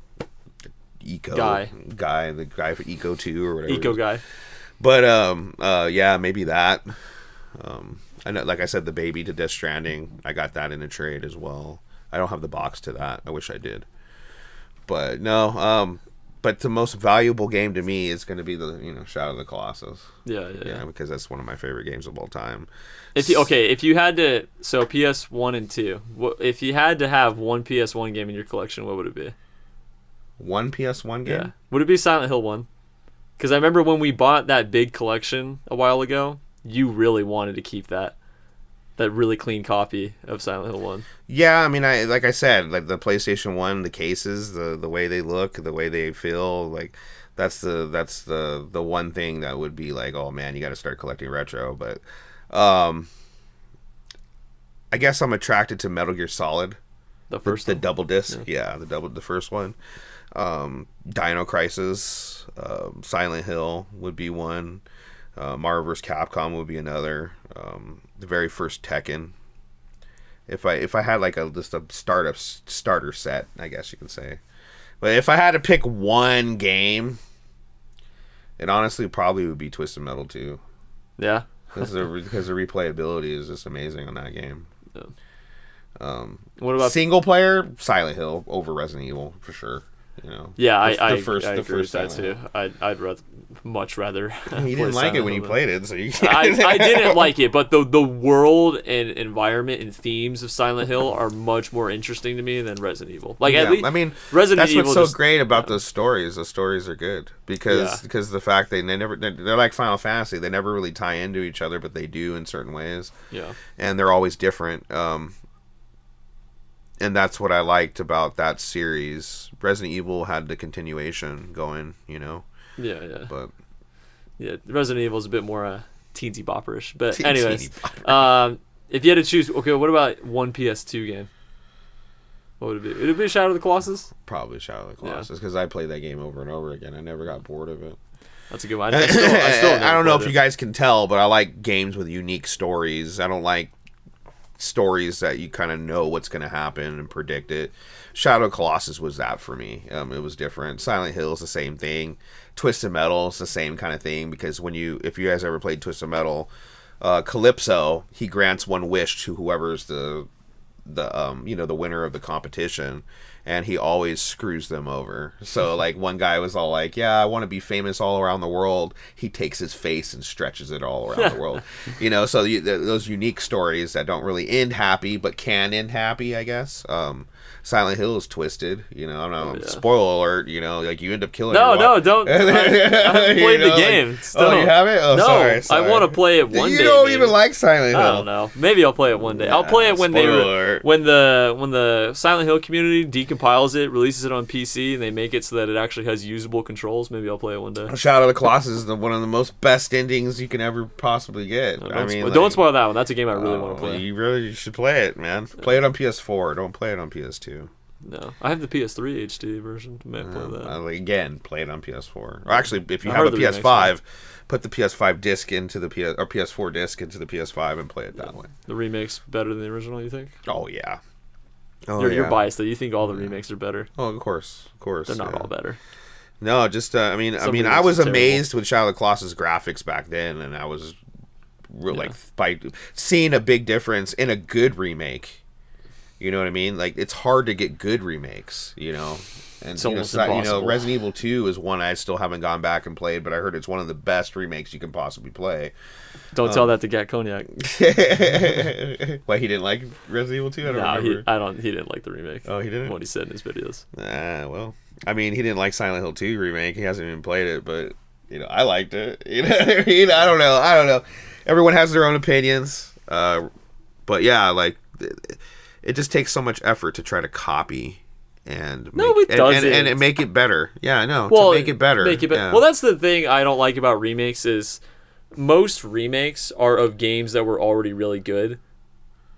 The guy for Eco 2 or whatever. Eco guy. But yeah, maybe that. I know, like I said, the baby to Death Stranding, I got that in a trade as well. I don't have the box to that. I wish I did. But no, but the most valuable game to me is going to be the Shadow of the Colossus. Yeah, because that's one of my favorite games of all time. If you had to, so PS1 and 2, if you had to have one PS1 game in your collection, what would it be? One PS1 game? Yeah. Would it be Silent Hill 1? Because I remember when we bought that big collection a while ago, you really wanted to keep that really clean copy of Silent Hill 1. Yeah, I mean, like I said, like the PlayStation 1, the cases, the way they look, the way they feel, like that's the one thing that would be like, oh man, you got to start collecting retro. But I guess I'm attracted to Metal Gear Solid, the first the double disc, the first one. Dino Crisis, Silent Hill would be one. Marvel vs. Capcom would be another. The very first Tekken. If I had like just a starter set, I guess you could say. But if I had to pick one game, it honestly probably would be Twisted Metal 2. Yeah. because the replayability is just amazing on that game. Yeah. What about single player? Silent Hill over Resident Evil for sure. Yeah, I agree with that too. I'd much rather. You didn't like it when you played it, so you can't. I didn't like it, but the world and environment and themes of Silent Hill are much more interesting to me than Resident Evil. At least, I mean, Resident Evil. That's what's so great about those stories. The stories are good because the fact they're like Final Fantasy. They never really tie into each other, but they do in certain ways. Yeah, and they're always different. And that's what I liked about that series. Resident Evil had the continuation going, Yeah. But Resident Evil is a bit more teensy bopperish. But anyways, if you had to choose, okay, what about one PS2 game? What would it be? Would it be Shadow of the Colossus? Probably Shadow of the Colossus because I played that game over and over again. I never got bored of it. That's a good one. I don't know if you guys can tell, but I like games with unique stories. I don't like stories that you kind of know what's going to happen and predict it. Shadow of Colossus was that for me. It was different. Silent Hill is the same thing. Twisted Metal is the same kind of thing because if you guys ever played Twisted Metal, Calypso, he grants one wish to whoever's the winner of the competition, and he always screws them over. So like one guy was all like, yeah, I want to be famous all around the world. He takes his face and stretches it all around the world. So those unique stories that don't really end happy but can end happy, I guess. Silent Hill is twisted, I don't know. Spoiler alert, like you end up killing. No, don't. I haven't played the game. You haven't? Oh, no, sorry. I want to play it one day. You don't even like Silent Hill. I don't know. Maybe I'll play it one day. Yeah, I'll play it when when the Silent Hill community decompiles it, releases it on PC, and they make it so that it actually has usable controls. Maybe I'll play it one day. Shadow of the Colossus is one of the most best endings you can ever possibly get. Don't spoil that one. That's a game I really want to play. You should play it, man. Play it on PS4. Don't play it on PS2. No, I have the PS3 HD version. May play that. Again, play it on PS4. Or actually, if you have a PS5, put the PS5 disc into the PS4 disc into the PS5 and play it that way. The remake's better than the original, you think? Oh yeah. You're biased though. You think all the remakes are better? Oh, of course. They're not all better. No, just I was amazed with Shadow of the Colossus graphics back then, and I was by seeing a big difference in a good remake. You know what I mean? Like, it's hard to get good remakes, And it's almost impossible. Resident Evil 2 is one I still haven't gone back and played, but I heard it's one of the best remakes you can possibly play. Don't tell that to Gat Cognac. Why, he didn't like Resident Evil 2? I don't remember. He didn't like the remake. Oh, he didn't? What he said in his videos. Well, I mean, he didn't like Silent Hill 2 remake. He hasn't even played it, but, I liked it. I don't know. Everyone has their own opinions. But yeah, like... It just takes so much effort to try to copy and make it better. Yeah, I know. To make it better. Yeah. Well, that's the thing I don't like about remakes is most remakes are of games that were already really good.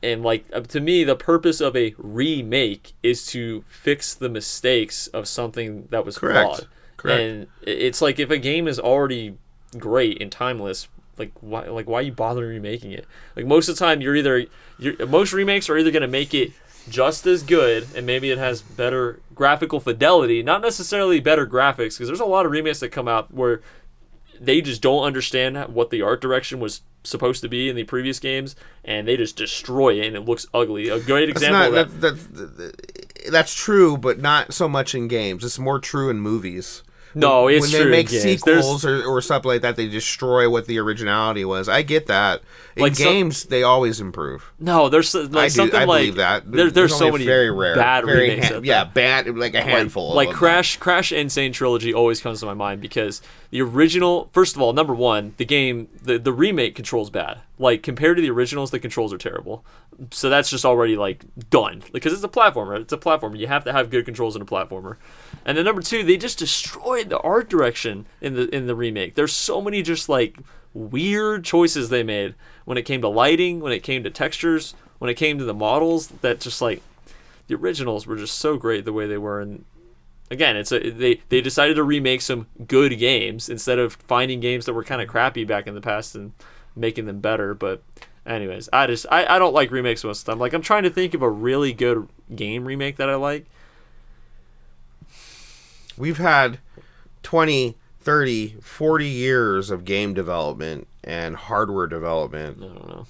And to me, the purpose of a remake is to fix the mistakes of something that was flawed. Correct. And it's like if a game is already great and timeless, why are you bothering remaking it? Most of the time most remakes are either going to make it just as good and maybe it has better graphical fidelity, not necessarily better graphics, because there's a lot of remakes that come out where they just don't understand what the art direction was supposed to be in the previous games, and they just destroy it, and it looks ugly. A great example of that. That's true, but not so much in games. It's more true in movies. No, it's when true. they make in games. sequels or something like that, they destroy what the originality was. I get that. In Like games, they always improve. No, there's like something I like believe that. There's so many very rare, bad remakes. Bad, like a handful. Like of them. Crash Insane Trilogy always comes to my mind because the original, first of all, number one, the game, the remake controls bad. Like compared to the originals, the controls are terrible. So that's just already like done because it's a platformer. It's a platformer. You have to have good controls in a platformer. And then number two, they just destroyed the art direction in the remake. There's so many just like weird choices they made when it came to lighting, when it came to textures, when it came to the models, that just like the originals were just so great the way they were. And again, they decided to remake some good games instead of finding games that were kind of crappy back in the past and making them better. But anyways, I don't like remakes most of the time. Like I'm trying to think of a really good game remake that I like. We've had 20, 30, 40 years of game development and hardware development. I don't know.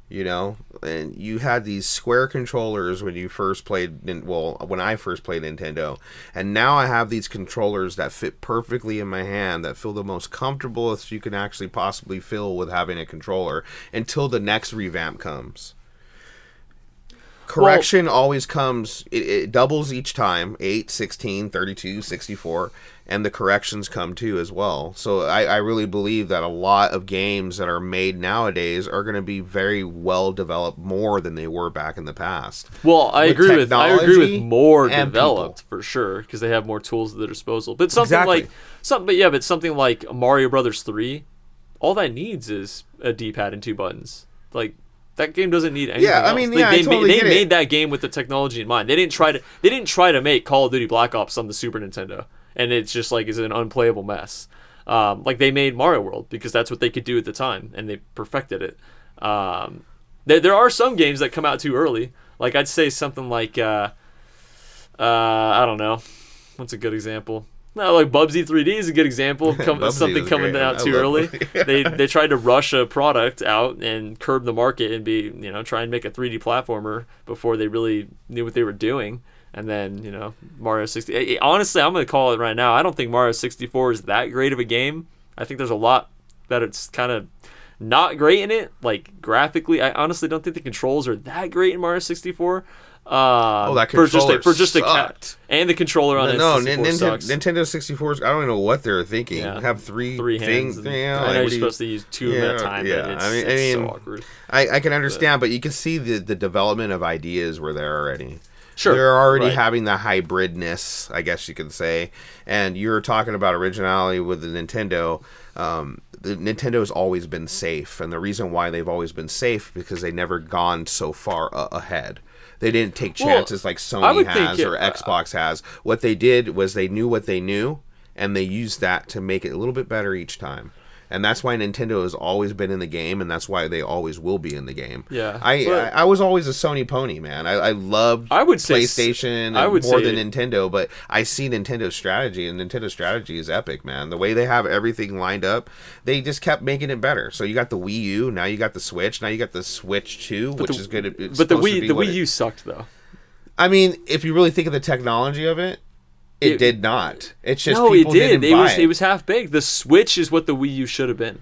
You know, and you had these square controllers when you first played, when I first played Nintendo, and now I have these controllers that fit perfectly in my hand, that feel the most comfortable as you can actually possibly feel with having a controller until the next revamp comes. Correction always comes, it doubles each time, 8, 16, 32, 64, and the corrections come too as well. So I really believe that a lot of games that are made nowadays are going to be very well developed, more than they were back in the past. Well, I agree with more developed people. For sure, because they have more tools at their disposal. But something something like Mario Brothers 3, all that needs is a D-pad and 2 buttons. Like that game doesn't need anything else. They made that game with the technology in mind. They didn't try to make Call of Duty Black Ops on the Super Nintendo, and it's just like is an unplayable mess. Like they made Mario World because that's what they could do at the time, and they perfected it. There are some games that come out too early. Like I'd say something like I don't know, what's a good example? No, like Bubsy 3D is a good example of something coming out too early. They tried to rush a product out and curb the market and try and make a 3D platformer before they really knew what they were doing. And then, Mario 60. Honestly, I'm going to call it right now. I don't think Mario 64 is that great of a game. I think there's a lot that it's kind of not great in it. Like graphically, I honestly don't think the controls are that great in Mario 64. That controller for just sucked. And the controller on N64 sucks. Nintendo 64's, I don't even know what they're thinking. Yeah. Have three hands. things. I know you're supposed to use 2 at a time. Yeah. But it's so awkward. I can understand, but you can see the development of ideas were there already. Sure. They're already having the hybridness, I guess you could say. And you're talking about originality with the Nintendo. The Nintendo's always been safe, and the reason why they've always been safe because they never gone so far ahead. They didn't take chances like Sony has or Xbox has. What they did was they knew what they knew, and they used that to make it a little bit better each time. And that's why Nintendo has always been in the game, and that's why they always will be in the game. Yeah, I was always a Sony pony, man. I loved PlayStation more than Nintendo, but I see Nintendo's strategy, and Nintendo's strategy is epic, man. The way they have everything lined up, they just kept making it better. So you got the Wii U, now you got the Switch, now you got the Switch 2, which is good. But the Wii U sucked, though. I mean, if you really think of the technology of it, it did not. It's just no, people it did. Didn't buy it. It was half baked. The Switch is what the Wii U should have been.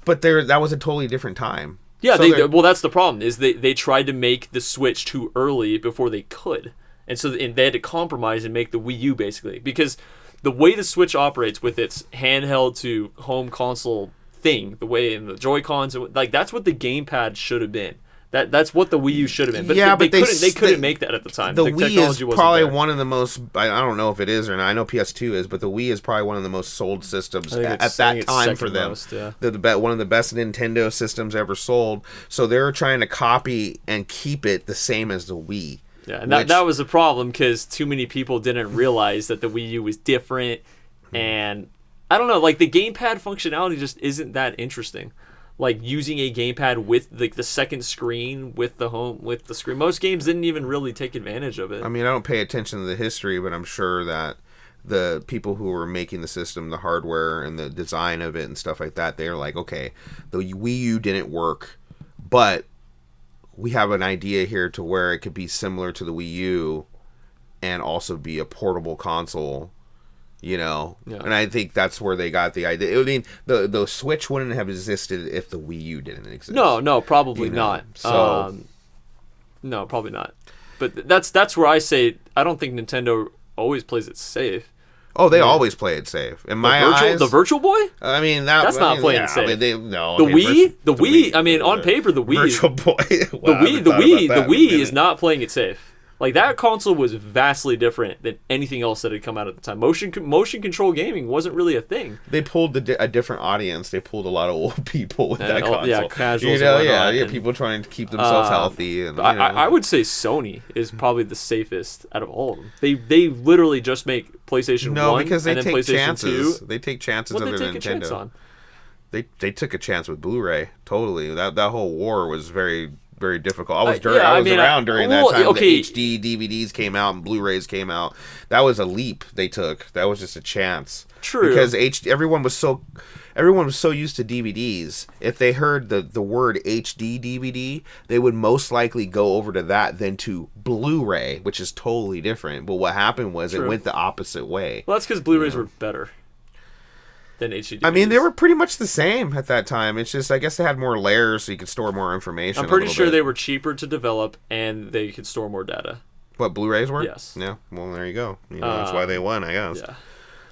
But that was a totally different time. Yeah, well, that's the problem. Is they tried to make the Switch too early before they could, and they had to compromise and make the Wii U basically because the way the Switch operates with its handheld to home console thing, the way in the Joy-Cons, like that's what the gamepad should have been. That's what the Wii U should have been. But they couldn't make that at the time. The Wii is probably one of the most, I don't know if it is or not, I know PS2 is, but the Wii is probably one of the most sold systems at that time for them. Most, yeah. One of the best Nintendo systems ever sold. So they're trying to copy and keep it the same as the Wii. Yeah, and that was a problem because too many people didn't realize that the Wii U was different. And I don't know, like the gamepad functionality just isn't that interesting. Like using a gamepad with the second screen with the screen. Most games didn't even really take advantage of it. I mean, I don't pay attention to the history, but I'm sure that the people who were making the system, the hardware and the design of it and stuff like that, they're like, okay, the Wii U didn't work, but we have an idea here to where it could be similar to the Wii U and also be a portable console, you know. Yeah. And I think that's where they got the idea. I mean, the Switch wouldn't have existed if the Wii U didn't exist. No, probably not. So no, probably not. But that's where I say I don't think Nintendo always plays it safe. Oh, they always play it safe. In my eyes, the Virtual Boy. I mean, that's not playing it safe. I mean, the Wii. I mean, on paper, the Wii. Virtual Boy. The Wii is not playing it safe. Like, that console was vastly different than anything else that had come out at the time. Motion control gaming wasn't really a thing. They pulled a different audience. They pulled a lot of old people with that console. Yeah, casuals. You know, people trying to keep themselves healthy. And, I would say Sony is probably the safest out of all of them. They literally just make PlayStation 1 because they and then take PlayStation chances. 2. They take chances What other they than take a chance Nintendo. on? They took a chance with Blu-ray. Totally. That whole war was very, very difficult. I was around during that time. Okay. The HD DVDs came out and Blu-rays came out. That was a leap they took. That was just a chance. True. Because everyone was so used to DVDs. If they heard the word HD DVD, they would most likely go over to that than to Blu-ray, which is totally different. But what happened was it went the opposite way. Well, that's because Blu-rays were better than HD DVDs. I mean, they were pretty much the same at that time. It's just, I guess they had more layers so you could store more information. I'm pretty sure they were cheaper to develop and they could store more data. What, Blu-rays were? Yes. Yeah. Well, there you go. That's why they won, I guess. Yeah.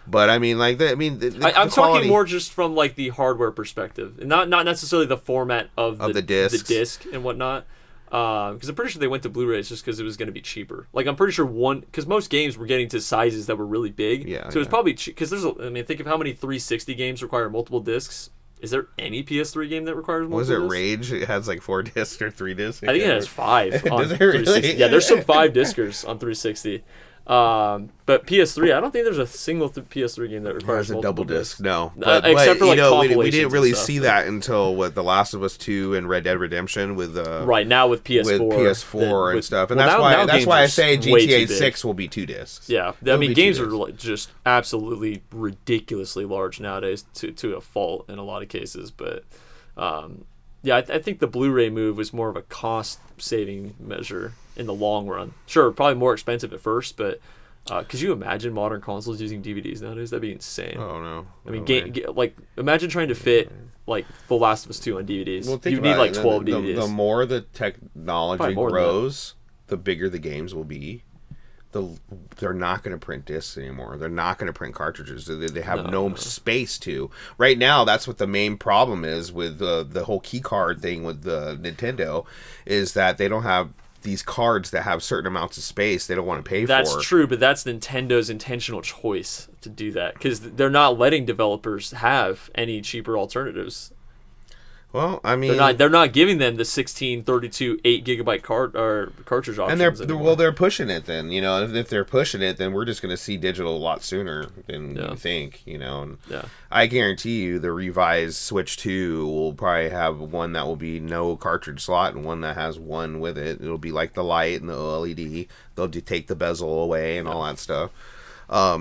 But I mean, like, I'm talking more just from like the hardware perspective, and not necessarily the format of the disc and whatnot. Because I'm pretty sure they went to Blu-rays just because it was going to be cheaper. Like, I'm pretty sure because most games were getting to sizes that were really big. Yeah. So it was probably because think of how many 360 games require multiple discs. Is there any PS3 game that requires multiple discs? Was it Rage? It has like 4 discs or 3 discs. I think it has 5 on Does it really? 360. Yeah, there's some 5 discers on 360. But PS3, I don't think there's a single PS3 game that requires a double disc. No, except for like compilations. We didn't really see that until The Last of Us 2 and Red Dead Redemption with right now with PS4 and stuff, and that's why I say GTA 6 will be 2 discs. Yeah, I mean games are like just absolutely ridiculously large nowadays to a fault in a lot of cases, but yeah, I think the Blu-ray move was more of a cost-saving measure in the long run. Sure, probably more expensive at first, but could you imagine modern consoles using DVDs nowadays? That'd be insane. Oh, no. I mean, like, imagine trying to fit, like, The Last of Us 2 on DVDs. Well, you need, like, 12 DVDs. The more the technology grows, the bigger the games will be. They're not going to print discs anymore. They're not going to print cartridges. They have no space to. Right now, that's what the main problem is with the whole key card thing with the Nintendo, is that they don't have these cards that have certain amounts of space they don't want to pay for. That's true, but that's Nintendo's intentional choice to do that, because they're not letting developers have any cheaper alternatives. Well, I mean, they're not giving them the 16, 32, 8 gigabyte cartridge options. And they're pushing it. Then if they're pushing it, then we're just going to see digital a lot sooner than you think. And I guarantee you, the revised Switch 2 will probably have one that will be no cartridge slot and one that has one with it. It'll be like the light and the LED. They'll take the bezel away and all that stuff.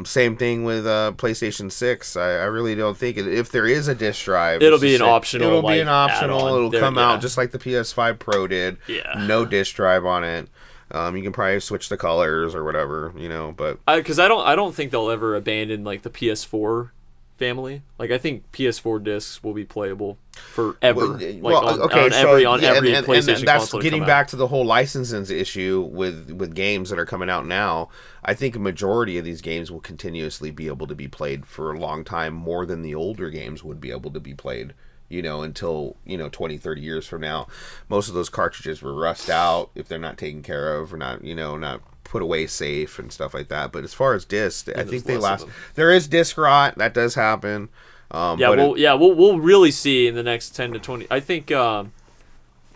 Same thing with PlayStation 6. I really don't think if there is a disc drive, it'll be an optional. It'll come out just like the PS5 Pro did. Yeah. No disc drive on it. You can probably switch the colors or whatever, but because I don't think they'll ever abandon like the PS4 family. Like, I think PS4 discs will be playable forever. On every PlayStation and that's console. Getting back to the whole licensing issue with games that are coming out now. I think a majority of these games will continuously be able to be played for a long time, more than the older games would be able to be played. Until 20, 30 years from now. Most of those cartridges will rust out if they're not taken care of or not put away safe and stuff like that. But as far as discs, I think they last. There is disc rot that does happen. We'll really see in the next 10 to 20. I think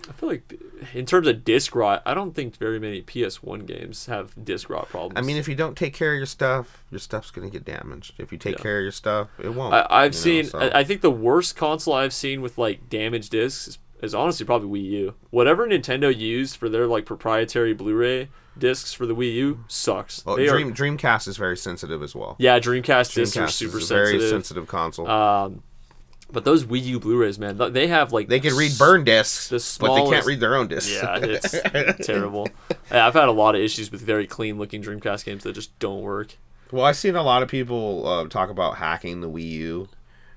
I feel like in terms of disc rot, I don't think very many PS1 games have disc rot problems. I mean, if you don't take care of your stuff's going to get damaged. If you take care of your stuff, it won't. I think the worst console I've seen with like damaged discs is honestly probably Wii U. Whatever Nintendo used for their like proprietary Blu-ray discs for the Wii U sucks. Well, Dreamcast is very sensitive as well. Yeah, Dreamcast discs are super is a sensitive. very sensitive console. But those Wii U Blu-rays, man, they have like they can read burn discs, but they can't read their own discs. Yeah, it's terrible. I've had a lot of issues with very clean-looking Dreamcast games that just don't work. Well, I've seen a lot of people talk about hacking the Wii U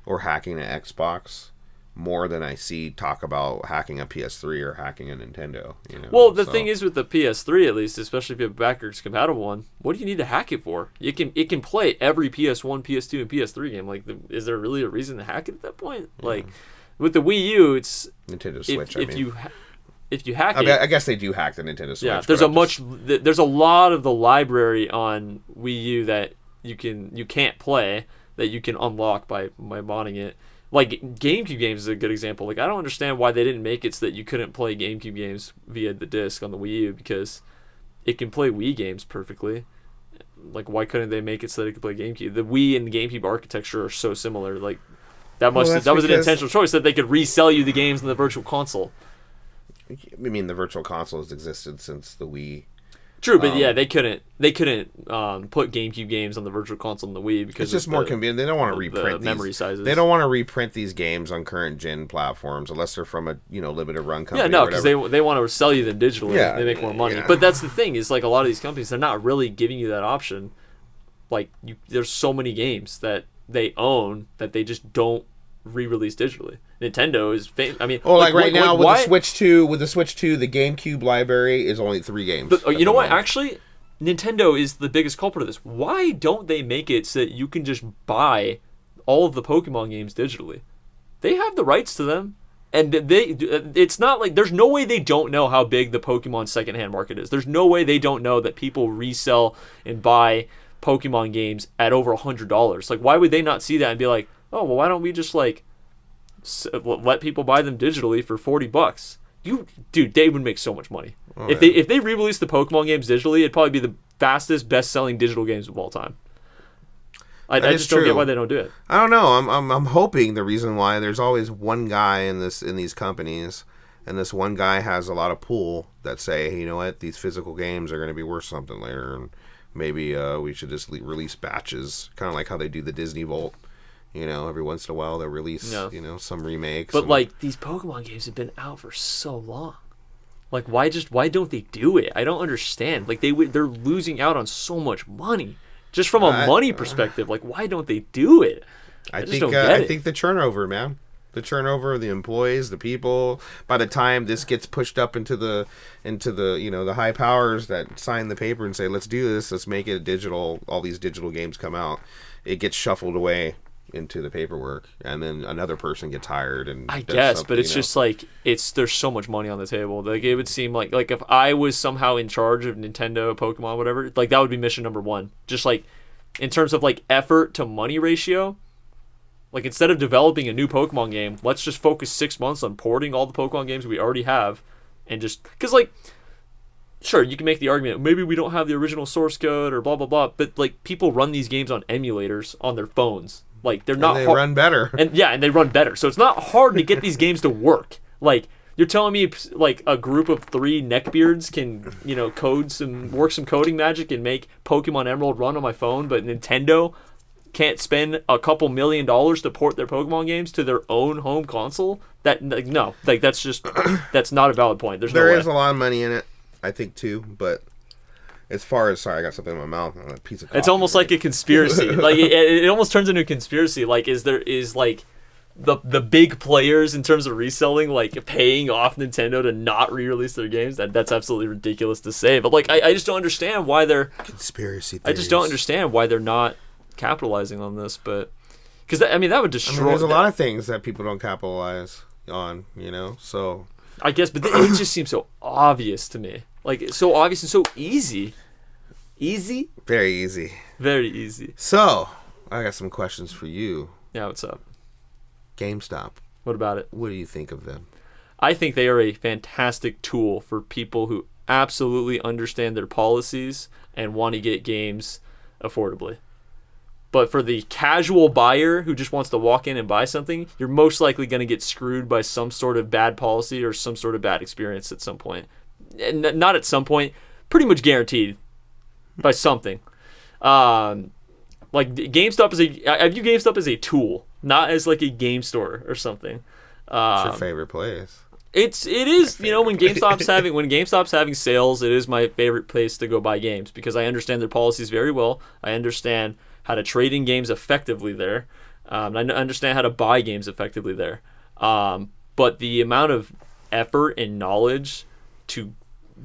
or hacking an Xbox more than I see talk about hacking a PS3 or hacking a Nintendo. Well, the thing is with the PS3, at least, especially if you have a backwards compatible one, what do you need to hack it for? It can play every PS1, PS2, and PS3 game. Like, is there really a reason to hack it at that point? Like, with the Wii U, it's Nintendo Switch. If you hack it, I guess they do hack the Nintendo Switch. Yeah, there's a lot of the library on Wii U that you can't play that you can unlock by modding it. Like, GameCube games is a good example. Like, I don't understand why they didn't make it so that you couldn't play GameCube games via the disc on the Wii U, because it can play Wii games perfectly. Like, why couldn't they make it so that it could play GameCube? The Wii and the GameCube architecture are so similar. Like, that was an intentional choice, that they could resell you the games in the Virtual Console. I mean, the Virtual Console has existed since the Wii. True, but yeah, they couldn't put GameCube games on the Virtual Console and the Wii because it's just more convenient. They don't want to reprint the memory sizes. They don't want to reprint these games on current gen platforms unless they're from a limited run company. Yeah, no, because they want to sell you them digitally. Yeah, they make more money. Yeah. But that's the thing, is like a lot of these companies, they're not really giving you that option. Like, there's so many games that they own that they just don't re-release digitally. Nintendo is famous. I mean, right now with the Switch 2, the GameCube library is only 3 games. But you know what? Actually, Nintendo is the biggest culprit of this. Why don't they make it so that you can just buy all of the Pokemon games digitally? They have the rights to them, and it's not like there's no way they don't know how big the Pokemon secondhand market is. There's no way they don't know that people resell and buy Pokemon games at over $100. Like, why would they not see that and be like, oh, well, why don't we just like let people buy them digitally for $40? Dude, they would make so much money. If they re-release the Pokemon games digitally, it'd probably be the fastest, best-selling digital games of all time. I just don't get why they don't do it. I don't know. I'm hoping the reason why there's always one guy in these companies, and this one guy has a lot of pull that say, hey, you know what, these physical games are going to be worth something later, and maybe we should just release batches, kind of like how they do the Disney Vault. Every once in a while they'll release, some remakes. But like, these Pokemon games have been out for so long. Like, why don't they do it? I don't understand. Like, they're losing out on so much money just from a money perspective. Like, why don't they do it? I think the turnover, man. The turnover of the employees, the people. By the time this gets pushed up into the the high powers that sign the paper and say, let's do this, let's make it digital. All these digital games come out. It gets shuffled away into the paperwork, and then another person gets hired, and I guess, but it's just like there's so much money on the table. Like, it would seem like if I was somehow in charge of Nintendo, Pokemon, whatever, like that would be mission number one. Just like in terms of like effort to money ratio, like instead of developing a new Pokemon game, let's just focus 6 months on porting all the Pokemon games we already have, and just because like. Sure, you can make the argument, maybe we don't have the original source code or blah, blah, blah, but like people run these games on emulators on their phones. Like, they're not hard. Run better. And they run better. So it's not hard to get these games to work. Like, you're telling me like a group of 3 neckbeards can, work some coding magic and make Pokemon Emerald run on my phone, but Nintendo can't spend a couple $1 million to port their Pokemon games to their own home console? That's just that's not a valid point. There is a lot of money in it, I think, too, but as far as, sorry, I got something in my mouth, a piece of coffee. It's almost like a conspiracy. Like, it almost turns into a conspiracy. Like, is like the big players in terms of reselling, like, paying off Nintendo to not re-release their games? That's absolutely ridiculous to say. But like, I just don't understand why they're conspiracy theories. I just don't understand why they're not capitalizing on this. But because that would destroy. There's a lot of things that people don't capitalize on, so. I guess, but it just seems so obvious to me. Like, it's so obvious and so easy. Easy? Very easy. Very easy. So, I got some questions for you. Yeah, what's up? GameStop. What about it? What do you think of them? I think they are a fantastic tool for people who absolutely understand their policies and want to get games affordably. But for the casual buyer who just wants to walk in and buy something, you're most likely going to get screwed by some sort of bad policy or some sort of bad experience at some point. And not at some point, pretty much guaranteed by something. Like GameStop I view GameStop as a tool, not as like a game store or something. What's your favorite place? It is, you know, when GameStop's having sales, it is my favorite place to go buy games because I understand their policies very well. I understand how to trade in games effectively there. I understand how to buy games effectively there. But the amount of effort and knowledge to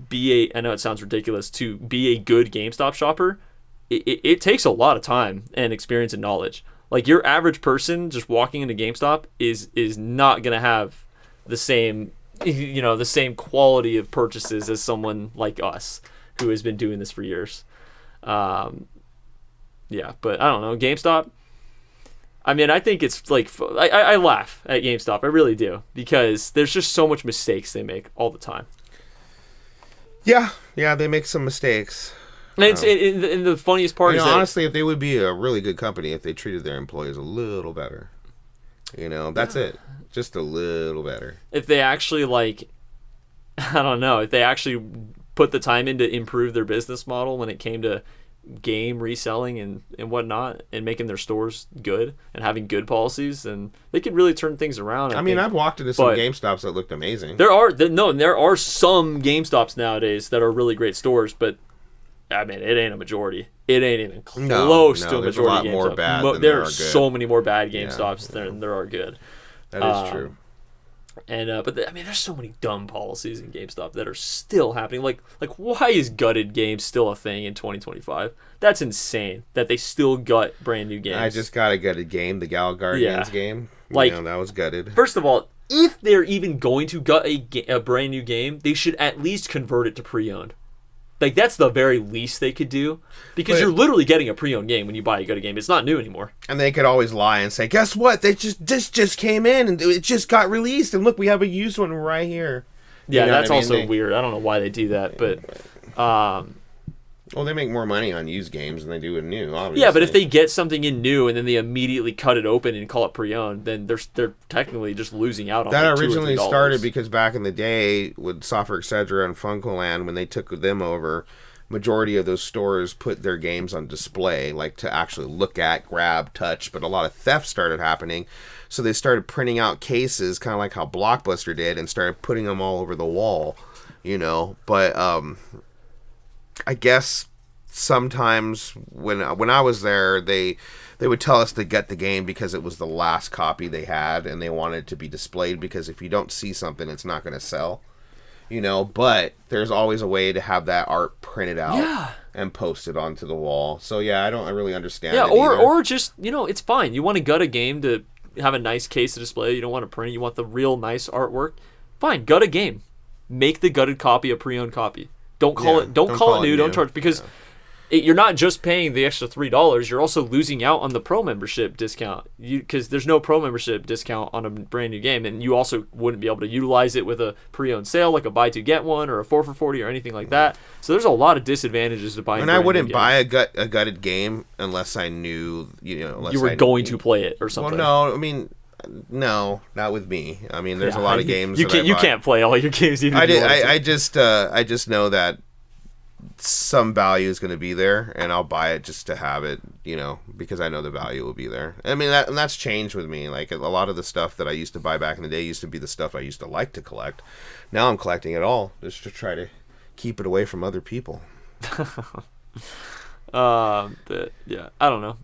be I know it sounds ridiculous, to be a good GameStop shopper, it takes a lot of time and experience and knowledge. Like your average person just walking into GameStop is not going to have the same, you know, the same quality of purchases as someone like us who has been doing this for years. Yeah, but I don't know, GameStop, I mean, I think it's like, I laugh at GameStop, I really do, because there's just so much mistakes they make all the time. Yeah, they make some mistakes. And and the funniest part is that, honestly, if they would be a really good company if they treated their employees a little better. You know, that's it. Just a little better. If they actually, like, I don't know, if they actually put the time in to improve their business model when it came to game reselling and whatnot, and making their stores good and having good policies, then they could really turn things around. I mean, I've walked into some GameStops that looked amazing. There are some GameStops nowadays that are really great stores, but I mean, it ain't a majority. It ain't even close to a majority. There's a lot more bad than there are are good. So many more bad GameStops than there are good. That is true. And I mean, there's so many dumb policies in GameStop that are still happening. Like why is gutted games still a thing in 2025? That's insane that they still gut brand new games. I just got a gutted game, the Gal Guardians game. That was gutted. First of all, if they're even going to gut a brand new game, they should at least convert it to pre-owned. Like, that's the very least they could do, because you're literally getting a pre-owned game when you buy a good game. It's not new anymore. And they could always lie and say, guess what? This just came in and it just got released, and look, we have a used one right here. Yeah, that's also weird. I don't know why they do that, but well, they make more money on used games than they do with new, obviously. Yeah, but if they get something in new and then they immediately cut it open and call it pre-owned, then they're technically just losing out on that. Originally started because back in the day with Software Etc. and Funkoland, when they took them over, majority of those stores put their games on display, like to actually look at, grab, touch, but a lot of theft started happening. So they started printing out cases, kind of like how Blockbuster did, and started putting them all over the wall, you know. But I guess sometimes when I was there, they would tell us to get the game because it was the last copy they had, and they wanted it to be displayed because if you don't see something, it's not going to sell, you know. But there's always a way to have that art printed out and posted onto the wall. So yeah, I don't really understand. Yeah, or just, you know, it's fine. You want to gut a game to have a nice case to display. You don't want to print it. You want the real nice artwork. Fine, gut a game. Make the gutted copy a pre-owned copy. Don't call it new. Don't charge, because you're not just paying the extra $3. You're also losing out on the pro membership discount. Because there's no pro membership discount on a brand new game, and you also wouldn't be able to utilize it with a pre-owned sale, like a buy two get one or a 4 for $40 or anything like that. So there's a lot of disadvantages to buying. And I wouldn't buy a gutted game unless I knew, unless you were going to play it or something. Well, no, I mean. No, not with me. I mean, there's a lot of games. You can't play all your games. Even I just know that some value is going to be there, and I'll buy it just to have it, because I know the value will be there. I mean, that's changed with me. Like, a lot of the stuff that I used to buy back in the day used to be the stuff I used to like to collect. Now I'm collecting it all just to try to keep it away from other people. But yeah, I don't know.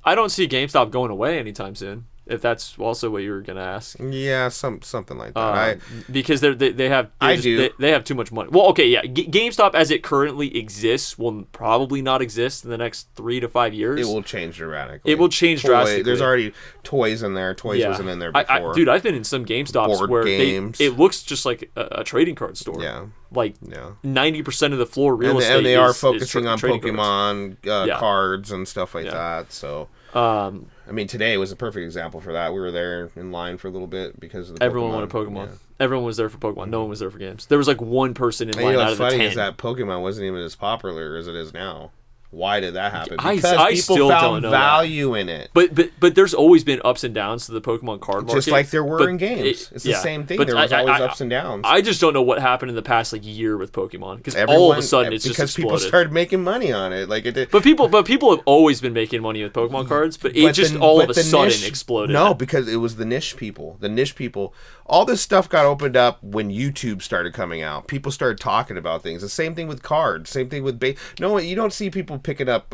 I don't see GameStop going away anytime soon, if that's also what you were gonna ask. Yeah, something like that. Because they have too much money. Well, okay, yeah. GameStop as it currently exists will probably not exist in the next 3 to 5 years. It will change dramatically. It will change drastically. There's already toys in there. Toys wasn't in there before. Dude, I've been in some GameStops where it looks just like a trading card store. Yeah. Like 90% of the floor real estate. And they are focusing on Pokemon cards and stuff like that. So. I mean, today was a perfect example for that. We were there in line for a little bit because of the everyone wanted Pokemon. Yeah. Everyone was there for Pokemon. No one was there for games. There was like one person in line out of the 10. Funny is that Pokemon wasn't even as popular as it is now. Why did that happen? I Because people still don't found know value in it. But there's always been ups and downs to the Pokemon card market. Just like there were in games. It's the same thing. There was always ups and downs. I just don't know what happened in the past year with Pokemon, because all of a sudden it's just exploded. Because people started making money on it. Like it did. But people have always been making money with Pokemon cards, but it just all of a sudden exploded. No, because it was the niche people. The niche people. All this stuff got opened up when YouTube started coming out. People started talking about things. The same thing with cards. Same thing with no, you don't see people picking up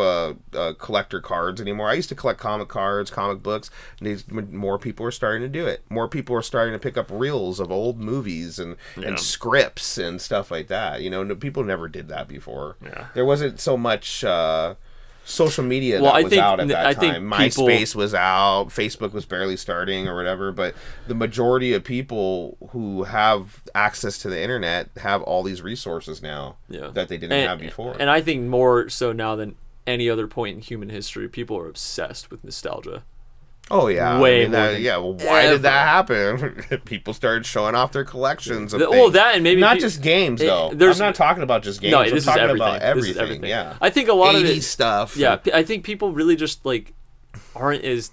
collector cards anymore. I used to collect comic cards, comic books. And more people are starting to do it. More people are starting to pick up reels of old movies and scripts and stuff like that. People never did that before. Yeah. There wasn't so much social media that was out at that time. MySpace was out, Facebook was barely starting or whatever, but the majority of people who have access to the internet have all these resources now that they didn't have before. And I think more so now than any other point in human history, people are obsessed with nostalgia. Oh yeah, way more. Well, why did that happen? People started showing off their collections of things. Well, that and maybe not just games though. I'm not talking about just games. No, I'm talking about everything. Yeah, I think a lot of 80s stuff. Yeah, I think people really just aren't as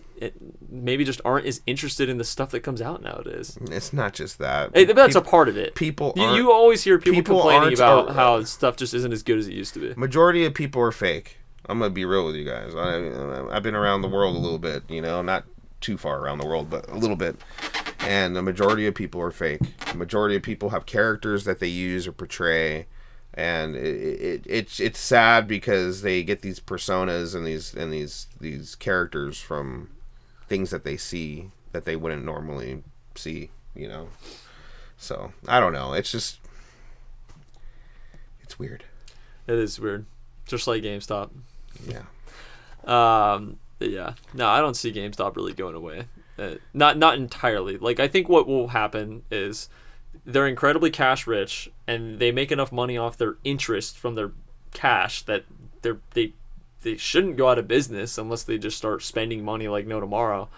interested in the stuff that comes out nowadays. It's not just that. That's a part of it. You always hear people complaining about how stuff just isn't as good as it used to be. Majority of people are fake. I'm gonna be real with you guys. I've been around the world a little bit, not too far around the world, but a little bit. And the majority of people are fake. The majority of people have characters that they use or portray, and it's sad because they get these personas and these characters from things that they see that they wouldn't normally see. So I don't know. It's weird. It is weird, just like GameStop. Yeah. Yeah. No, I don't see GameStop really going away. Not entirely. I think what will happen is they're incredibly cash rich, and they make enough money off their interest from their cash that they shouldn't go out of business unless they just start spending money like no tomorrow.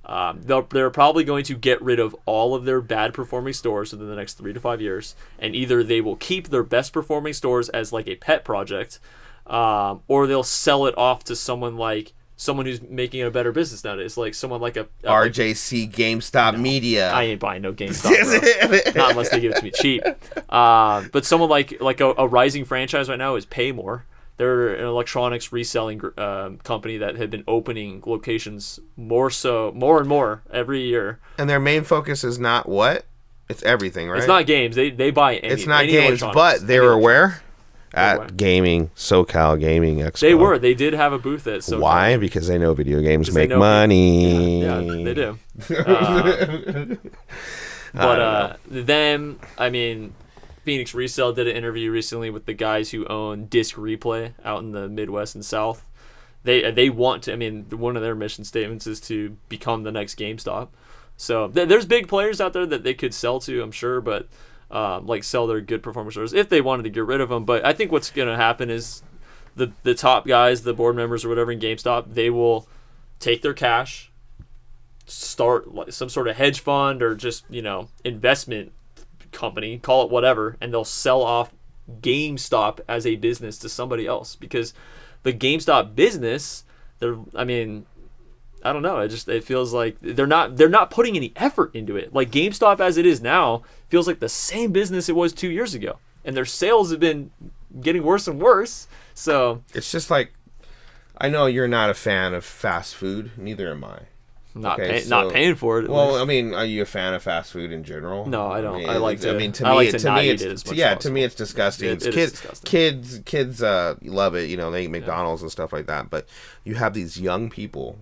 They're probably going to get rid of all of their bad performing stores within the next 3 to 5 years, and either they will keep their best performing stores as a pet project, or they'll sell it off to someone who's making a better business nowadays, someone like a RJC GameStop Media. I ain't buying no GameStop, bro. Not unless they give it to me cheap. But someone like a rising franchise right now is Paymore. They're an electronics reselling company that had been opening locations more and more every year. And their main focus is not what? It's everything, right? It's not games. They buy any. It's not games, but they were where? At gaming, SoCal Gaming Expo. They did have a booth at SoCal. Why? Because they know video games make money. Yeah, they do. Phoenix Resell did an interview recently with the guys who own Disc Replay out in the Midwest and South. They want to, one of their mission statements is to become the next GameStop. So there's big players out there that they could sell to, I'm sure, but sell their good performing stores if they wanted to get rid of them. But I think what's going to happen is the top guys, the board members or whatever in GameStop, they will take their cash, start some sort of hedge fund or just investment company, call it whatever, and they'll sell off GameStop as a business to somebody else, because the GameStop business, I don't know. It feels like they're not putting any effort into it. GameStop as it is now feels like the same business it was 2 years ago, and their sales have been getting worse and worse. So it's just I know you're not a fan of fast food. Neither am I. Not paying for it. Well, are you a fan of fast food in general? No, I don't. I like to. To me, it's disgusting. Kids love it. They eat McDonald's and stuff like that. But you have these young people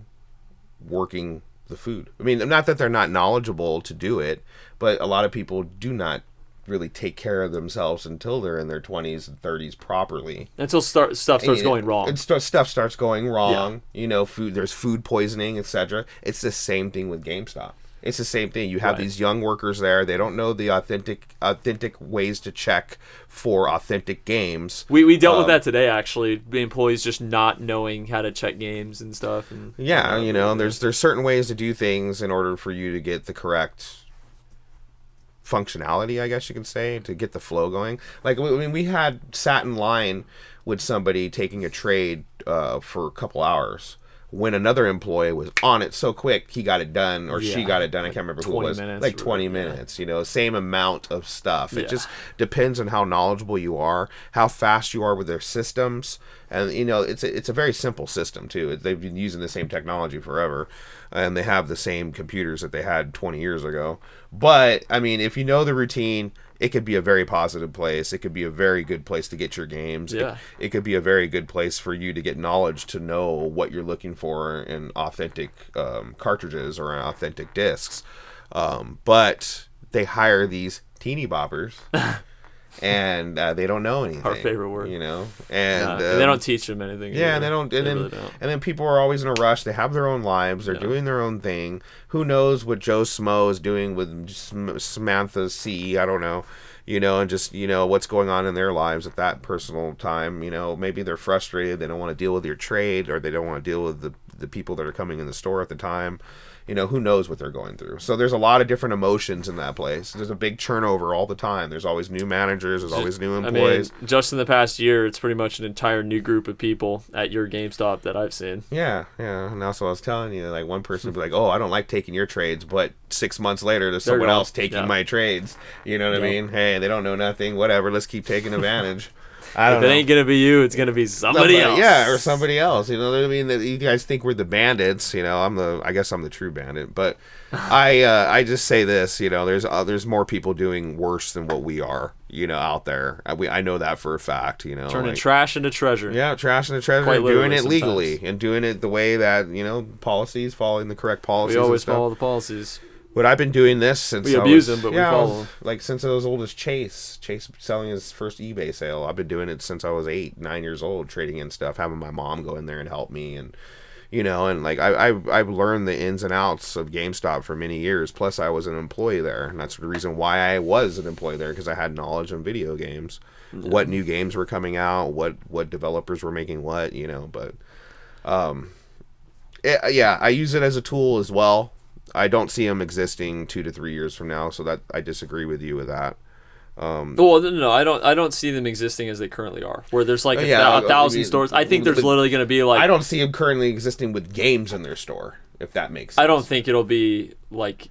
working the food. Not that they're not knowledgeable to do it, but a lot of people do not really take care of themselves until they're in their 20s and 30s properly. Until stuff starts going wrong. Stuff starts going wrong. Yeah. There's food poisoning, etc. It's the same thing with GameStop. It's the same thing. You have these young workers there. They don't know the authentic ways to check for authentic games. We dealt with that today, actually. The employees just not knowing how to check games and stuff. And there's certain ways to do things in order for you to get the correct functionality, I guess you can say, to get the flow going. Like, I mean, we had sat in line with somebody taking a trade for a couple hours when another employee was on it so quick, he got it done, or she got it done. I can't remember who it was. Like 20 minutes, you know, same amount of stuff. It just depends on how knowledgeable you are, how fast you are with their systems. And, you know, it's a very simple system, too. They've been using the same technology forever, and they have the same computers that they had 20 years ago. But, I mean, if you know the routine, it could be a very positive place. It could be a very good place to get your games. Yeah. It could be a very good place for you to get knowledge, to know what you're looking for in authentic cartridges or authentic discs. But they hire these teeny boppers. And they don't know anything. Our favorite word, you know, and they don't teach them anything. Yeah, and they don't. And then people are always in a rush. They have their own lives. They're doing their own thing. Who knows what Joe Smo is doing with Samantha C? I don't know. You know, and just, you know, what's going on in their lives at that personal time. You know, maybe they're frustrated. They don't want to deal with your trade, or they don't want to deal with the people that are coming in the store at the time. You know, who knows what they're going through. So there's a lot of different emotions in that place. There's a big turnover all the time. There's always new managers. There's always new employees. I mean, just in the past year, it's pretty much an entire new group of people at your GameStop that I've seen. Yeah. And that's what I was telling you. Like, one person would be like, oh, I don't like taking your trades. But 6 months later, there's someone else taking my trades. You know what I mean? Hey, they don't know nothing. Whatever. Let's keep taking advantage. If it ain't gonna be you, it's gonna be somebody else. Yeah, or somebody else. You know what I mean? That you guys think we're the bandits. You know, I guess I'm the true bandit. But I just say this. You know, there's more people doing worse than what we are. You know, out there. I know that for a fact. You know, turning trash into treasure. Yeah, trash into treasure. And doing it legally and doing it the way that, you know, policies, following the correct policies. We always follow the policies. But I've been doing this since we abuse them, but we follow them. Like, since I was old as Chase selling his first eBay sale. I've been doing it since I was 8-9 years old, trading in stuff, having my mom go in there and help me, and, you know, and like I've learned the ins and outs of GameStop for many years. Plus, I was an employee there, and that's the reason why I was an employee there, because I had knowledge on video games, what new games were coming out, what developers were making what, you know. But I use it as a tool as well. I don't see them existing 2 to 3 years from now, so that I disagree with you with that. Well, no, I don't see them existing as they currently are, where there's like a 1,000 stores. I think there's literally going to be like... I don't see them currently existing with games in their store, if that makes sense. I don't think it'll be like...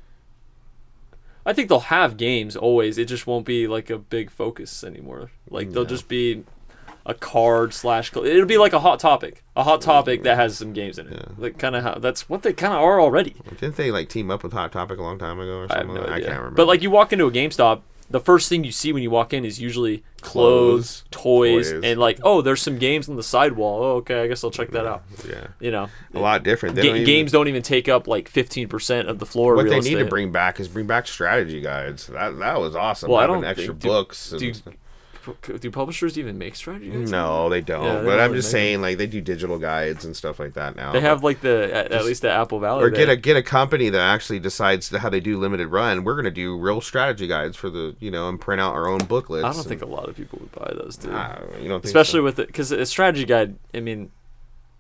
I think they'll have games always. It just won't be like a big focus anymore. Like, they'll just be a card / it'll be like a hot topic that has some games in it. Like, kind of how that's what they kind of are already. Didn't they like team up with Hot Topic a long time ago or something? I have no idea. I can't remember. But like, you walk into a GameStop, the first thing you see when you walk in is usually clothes, toys, and like, oh, there's some games on the sidewall. Oh, okay, I guess I'll check that out. Yeah, you know, a lot different. Games don't even take up like 15% of the floor. What they need to bring back strategy guides. That was awesome. Well, I don't extra books. Do publishers even make strategy guides? No, they don't. Yeah, but I'm just saying, like, they do digital guides and stuff like that now. They have like at least the Apple Valley. Or get a company that actually decides how they do limited run. We're gonna do real strategy guides for the, you know, and print out our own booklets. I don't think a lot of people would buy those, dude. You don't think especially so? With it, because a strategy guide. I mean,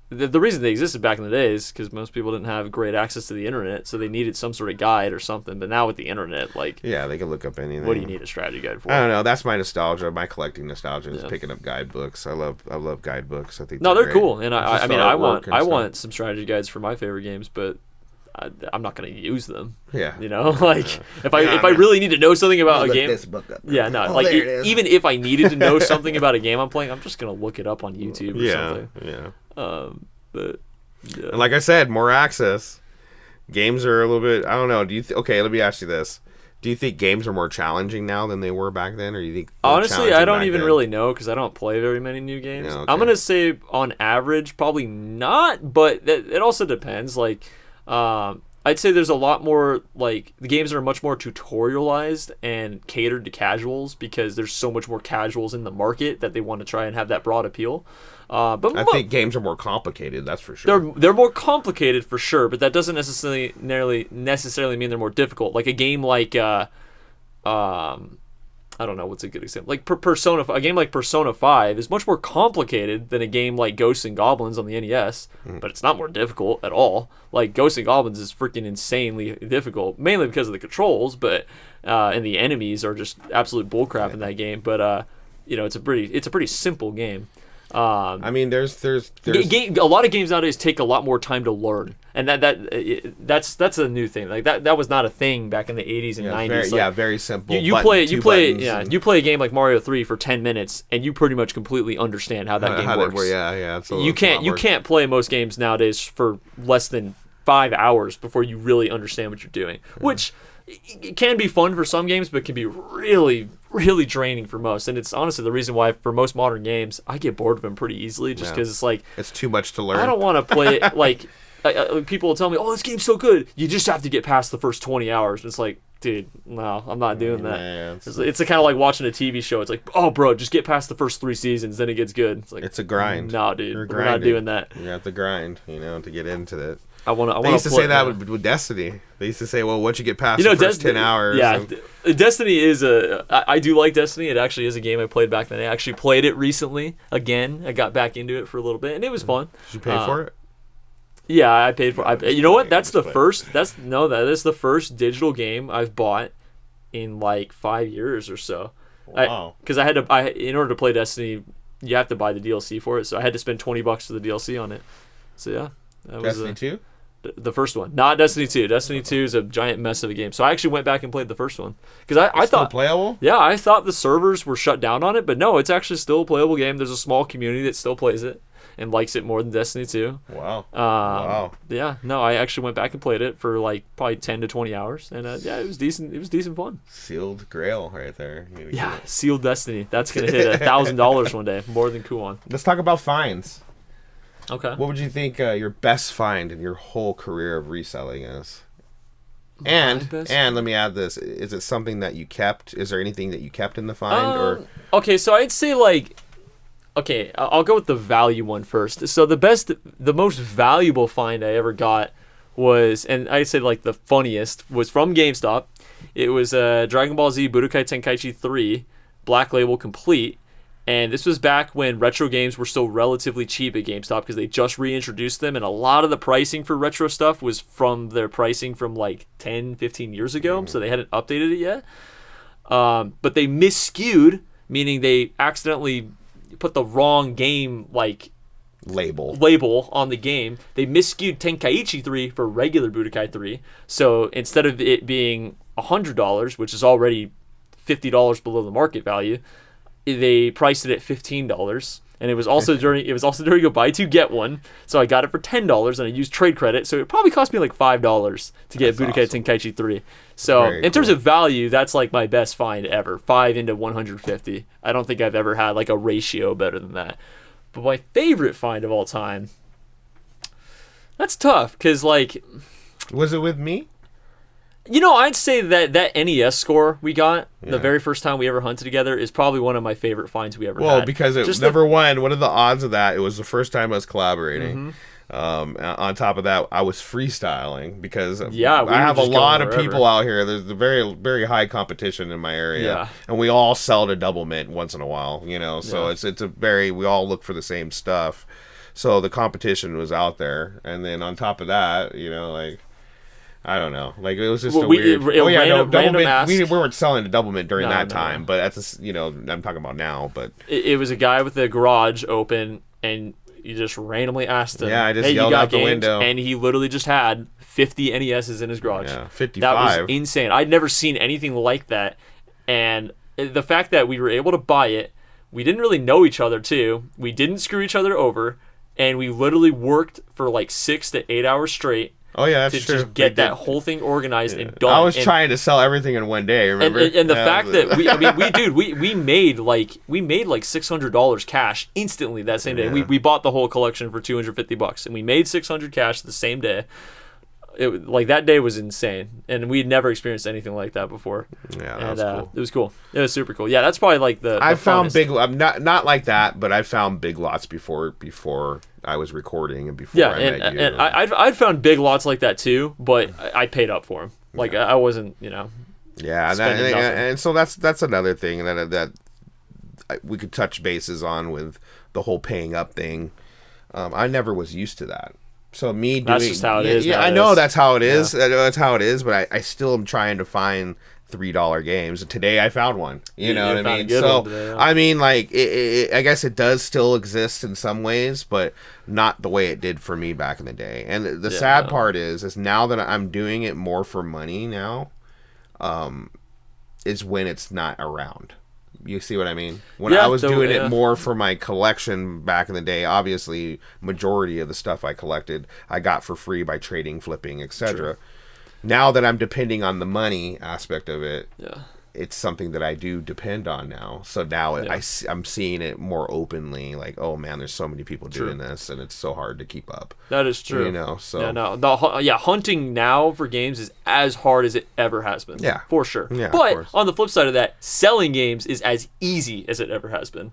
the reason they existed back in the day is because most people didn't have great access to the internet, so they needed some sort of guide or something. But now with the internet, like, yeah, they can look up anything. What do you need a strategy guide for? I don't know. That's my nostalgia. My collecting nostalgia is picking up guidebooks. I love guidebooks. I think they're great. Cool, and I mean, I want some strategy guides for my favorite games, but I'm not going to use them. Yeah, you know, like if I really need to know something about a game, this book up. Like even if I needed to know something about a game I'm playing, I'm just going to look it up on YouTube or something. But. Yeah. And like I said, more access. Games are a little bit. I don't know. Do you? Okay, let me ask you this: do you think games are more challenging now than they were back then, or do you think? Honestly, I don't even really know because I don't play very many new games. Yeah, okay. I'm gonna say on average, probably not, but it also depends. Like, I'd say there's a lot more. Like, the games are much more tutorialized and catered to casuals because there's so much more casuals in the market that they want to try and have that broad appeal. But I think games are more complicated. That's for sure. They're more complicated for sure, but that doesn't necessarily mean they're more difficult. Like a game like I don't know what's a good example. Like a game like Persona 5 is much more complicated than a game like Ghosts and Goblins on the NES, but it's not more difficult at all. Like Ghosts and Goblins is freaking insanely difficult, mainly because of the controls, but and the enemies are just absolute bullcrap in that game. But it's a pretty simple game. I mean, there's a lot of games nowadays take a lot more time to learn, and that's a new thing. Like that was not a thing back in the 80s and 90s. Very simple. You play a game like Mario 3 for 10 minutes, and you pretty much completely understand how that game works. You can't play most games nowadays for less than 5 hours before you really understand what you're doing, which it can be fun for some games, but can be really, really draining for most. And it's honestly the reason why for most modern games I get bored of them pretty easily, just because it's like it's too much to learn. I don't want to play it like people will tell me, "Oh, this game's so good. You just have to get past the first 20 hours." And it's like, dude, no, I'm not doing that. Man, it's kind of like watching a TV show. It's like, oh, bro, just get past the first 3 seasons, then it gets good. It's like it's a grind. No, dude, we're not doing that. You have to grind, to get into it. They used to say that with Destiny. They used to say, well, once you get past the first 10 hours. Yeah, Destiny is I do like Destiny. It actually is a game I played back then. I actually played it recently again. I got back into it for a little bit, and it was fun. Did you pay for it? Yeah, I paid for it. You know what? That is the first digital game I've bought in like 5 years or so. Wow. Because in order to play Destiny, you have to buy the DLC for it. So I had to spend $20 for the DLC on it. So yeah. Destiny 2? The first one, not Destiny 2. Destiny 2 is a giant mess of a game. So I actually went back and played the first one because I thought playable. Yeah, I thought the servers were shut down on it, but no, it's actually still a playable game. There's a small community that still plays it and likes it more than Destiny 2. Wow. Wow. Yeah, no, I actually went back and played it for like probably 10 to 20 hours, and yeah, it was decent. It was decent fun. Sealed Grail right there. Yeah, sealed Destiny. That's gonna hit $1,000 one day, more than cool. Let's talk about finds. Okay. What would you think your best find in your whole career of reselling is? And let me add this: is it something that you kept? Is there anything that you kept in the find? Okay, so I'd say I'll go with the value one first. So the most valuable find I ever got was, and I'd say like the funniest, was from GameStop. It was Dragon Ball Z Budokai Tenkaichi 3 Black Label Complete. And this was back when retro games were still relatively cheap at GameStop because they just reintroduced them. And a lot of the pricing for retro stuff was from their pricing from like 10, 15 years ago. So they hadn't updated it yet. But they misskewed, meaning they accidentally put the wrong game label on the game. They misskewed Tenkaichi 3 for regular Budokai 3. So instead of it being $100, which is already $50 below the market value, they priced it at $15, and it was also during a buy two get one. So I got it for $10, and I used trade credit, so it probably cost me like $5 to get Budokai Tenkaichi 3. So in terms of value, that's like my best find ever. 5 into 150. I don't think I've ever had like a ratio better than that. But my favorite find of all time, that's tough because like, was it with me? I'd say that NES score we got the very first time we ever hunted together is probably one of my favorite finds we ever had. Well, because it was number one, what are the odds of that? It was the first time I was collaborating. On top of that, I was freestyling because I have a lot of people out here. There's a very, very high competition in my area, and we all sell to double mint once in a while. So it's a very, we all look for the same stuff. So the competition was out there, and then on top of that, I don't know. Like it was just a weird. Double mint. We weren't selling to double mint during that time, but that's I'm talking about now. But it was a guy with a garage open, and you just randomly asked him. Yeah, I just yelled out the window, and he literally just had 50 NESs in his garage. Yeah, 55. That was insane. I'd never seen anything like that, and the fact that we were able to buy it, we didn't really know each other too. We didn't screw each other over, and we literally worked for like 6 to 8 hours straight. Oh yeah, that's true. Just get that whole thing organized and done. I was trying to sell everything in one day. Remember? And the fact that we made like $600 cash instantly that same day. We bought the whole collection for $250, and we made $600 cash the same day. That day was insane, and we'd never experienced anything like that before. Yeah, that was cool. It was cool. It was super cool. Yeah, that's probably like the I found funnest. big. I'm not like that, but I found big lots before I was recording and before I met you. And I'd found big lots like that too, but I paid up for them. Like I wasn't, Yeah, and so that's another thing that we could touch bases on with the whole paying up thing. I never was used to that. So me doing, that's just how it is. Yeah, I know that's how it is. That's how it is. But I still am trying to find $3 games. And today I found one. You know what I mean? So today, I mean, like, I guess it does still exist in some ways, but not the way it did for me back in the day. And the sad part is now that I'm doing it more for money now, is when it's not around. You see what I mean? When I was doing it more for my collection back in the day, obviously, majority of the stuff I collected, I got for free by trading, flipping, etc. Now that I'm depending on the money aspect of it, it's something that I do depend on now. So now I'm seeing it more openly. Like, oh man, there's so many people doing this, and it's so hard to keep up. That is true. You know, so hunting now for games is as hard as it ever has been. Yeah, for sure. Yeah, but on the flip side of that, selling games is as easy as it ever has been.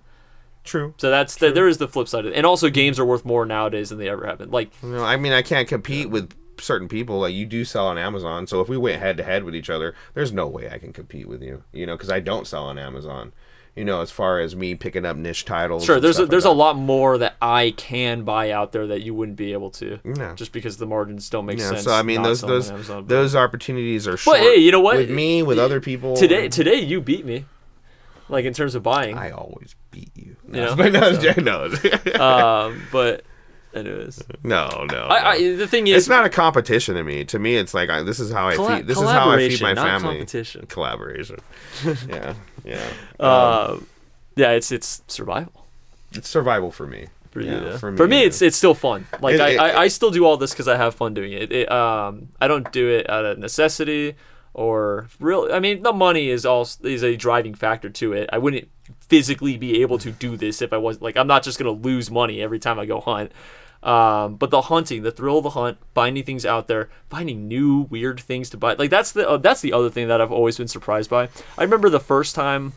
True. So that's there is the flip side of it, and also games are worth more nowadays than they ever have been. Like, I mean, I can't compete with certain people. Like, you do sell on Amazon, so if we went head to head with each other, there's no way I can compete with you, because I don't sell on Amazon, as far as me picking up niche titles. Sure, there's a lot more that I can buy out there that you wouldn't be able to, just because the margins don't make sense. So I mean, those opportunities are short. But hey, you know what? With me, with other people. Today you beat me, like, in terms of buying. I always beat you. But anyways, no. The thing is, it's not a competition to me. To me, it's like this is how I feed. This is how I feed my family. Competition. Collaboration. Yeah. It's survival. It's survival for me. For me, it's still fun. Like, I still do all this because I have fun doing it. I don't do it out of necessity or real. I mean, the money is a driving factor to it. I wouldn't physically be able to do this if I wasn't, like, I'm not just gonna lose money every time I go hunt. But the hunting, the thrill of the hunt, finding things out there, finding new weird things to buy, like, that's the other thing that I've always been surprised by. I remember the first time,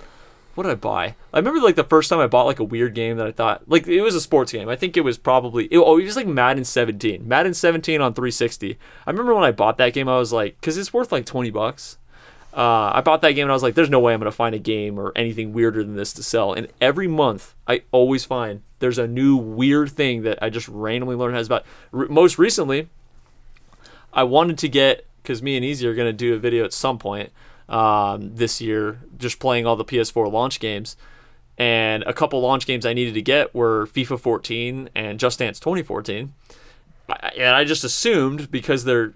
what did I buy? I remember, like, the first time I bought, like, a weird game that I thought, like, it was a sports game. I think it was probably it was like Madden 17 on 360. I remember when I bought that game, I was like, because it's worth like $20. I bought that game and I was like, there's no way I'm going to find a game or anything weirder than this to sell. And every month, I always find there's a new weird thing that I just randomly learn how to about. Most recently, I wanted to get, because me and Easy are going to do a video at some point this year, just playing all the PS4 launch games. And a couple launch games I needed to get were FIFA 14 and Just Dance 2014. And I just assumed, because they're,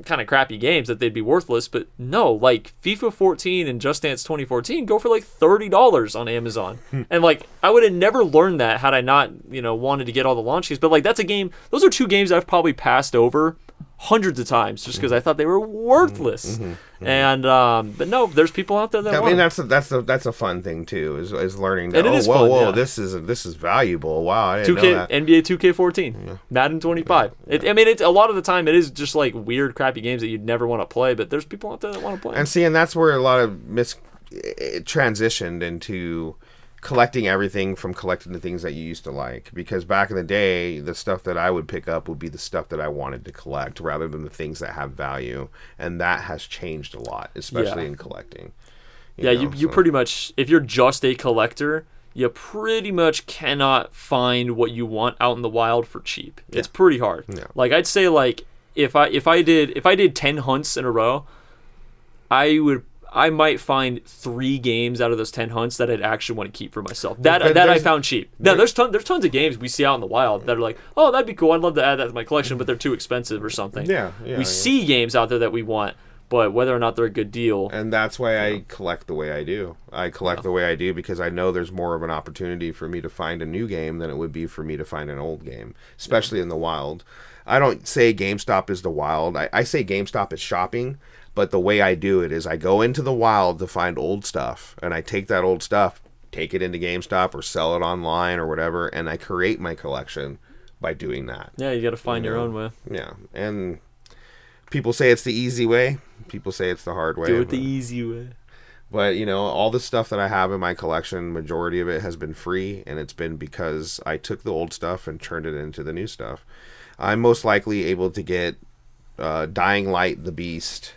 kind of crappy games, that they'd be worthless, but no, like, FIFA 14 and Just Dance 2014 go for like $30 on Amazon. And like, I would have never learned that had I not, wanted to get all the launch games. But like, that's a game, those are two games I've probably passed over hundreds of times just because I thought they were worthless. And but no, there's people out there that I mean, that's a fun thing too, is learning that, this is valuable. Wow, I didn't know that. NBA 2K14, Madden 25. It's a lot of the time it is just like weird crappy games that you'd never want to play, but there's people out there that want to play. And that's where a lot of it transitioned into collecting everything from collecting the things that you used to like, because back in the day, the stuff that I would pick up would be the stuff that I wanted to collect rather than the things that have value, and that has changed a lot, especially in collecting. You pretty much, if you're just a collector, you pretty much cannot find what you want out in the wild for cheap. It's pretty hard. Like, I'd say, like, if I did 10 hunts in a row, I might find 3 games out of those 10 hunts that I'd actually want to keep for myself. That I found cheap. Now, there's tons of games we see out in the wild that are like, oh, that'd be cool. I'd love to add that to my collection, but they're too expensive or something. We see games out there that we want, but whether or not they're a good deal. And that's why I collect the way I do. I collect the way I do because I know there's more of an opportunity for me to find a new game than it would be for me to find an old game, especially in the wild. I don't say GameStop is the wild. I say GameStop is shopping. But the way I do it is I go into the wild to find old stuff, and I take that old stuff, take it into GameStop or sell it online or whatever, and I create my collection by doing that. Yeah, you got to find your own way. Yeah, and people say it's the easy way. People say it's the hard way. Do it the easy way. But, all the stuff that I have in my collection, majority of it has been free, and it's been because I took the old stuff and turned it into the new stuff. I'm most likely able to get Dying Light, the Beast,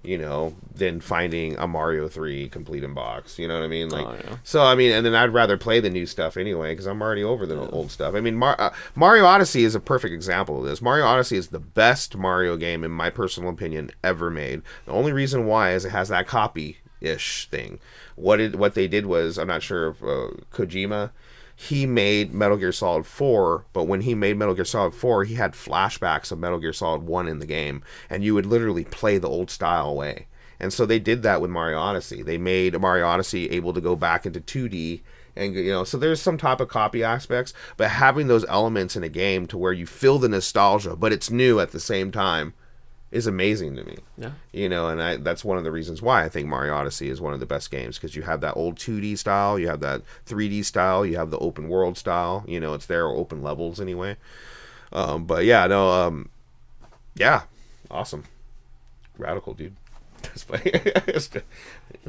than finding a Mario 3 complete in box. You know what I mean? Like, yeah. so I mean, and then I'd rather play the new stuff anyway because I'm already over the old stuff. I mean, Mario Odyssey is a perfect example of this. Mario Odyssey is the best Mario game, in my personal opinion, ever made. The only reason why is it has that copy-ish thing. What they did was, I'm not sure if Kojima. He made Metal Gear Solid 4, but when he made Metal Gear Solid 4, he had flashbacks of Metal Gear Solid 1 in the game, and you would literally play the old style away. And so they did that with Mario Odyssey. They made Mario Odyssey able to go back into 2D, and so there's some type of copy aspects, but having those elements in a game to where you feel the nostalgia, but it's new at the same time, is amazing to me. Yeah. And that's one of the reasons why I think Mario Odyssey is one of the best games, because you have that old 2D style, you have that 3D style, you have the open world style, it's there, open levels anyway. But yeah, no, yeah, awesome. Radical, dude.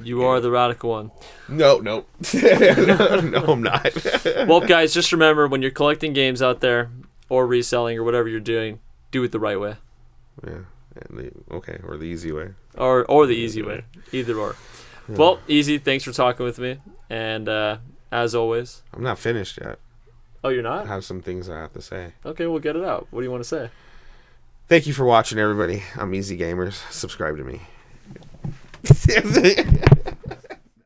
You are the radical one. No. No, I'm not. Well, guys, just remember, when you're collecting games out there or reselling or whatever you're doing, do it the right way. Yeah. Okay, or the easy way. Or the easy way. Either or. Yeah. Well, Easy, thanks for talking with me. And as always... I'm not finished yet. Oh, you're not? I have some things I have to say. Okay, we'll get it out. What do you want to say? Thank you for watching, everybody. I'm Easy Gamerz. Subscribe to me.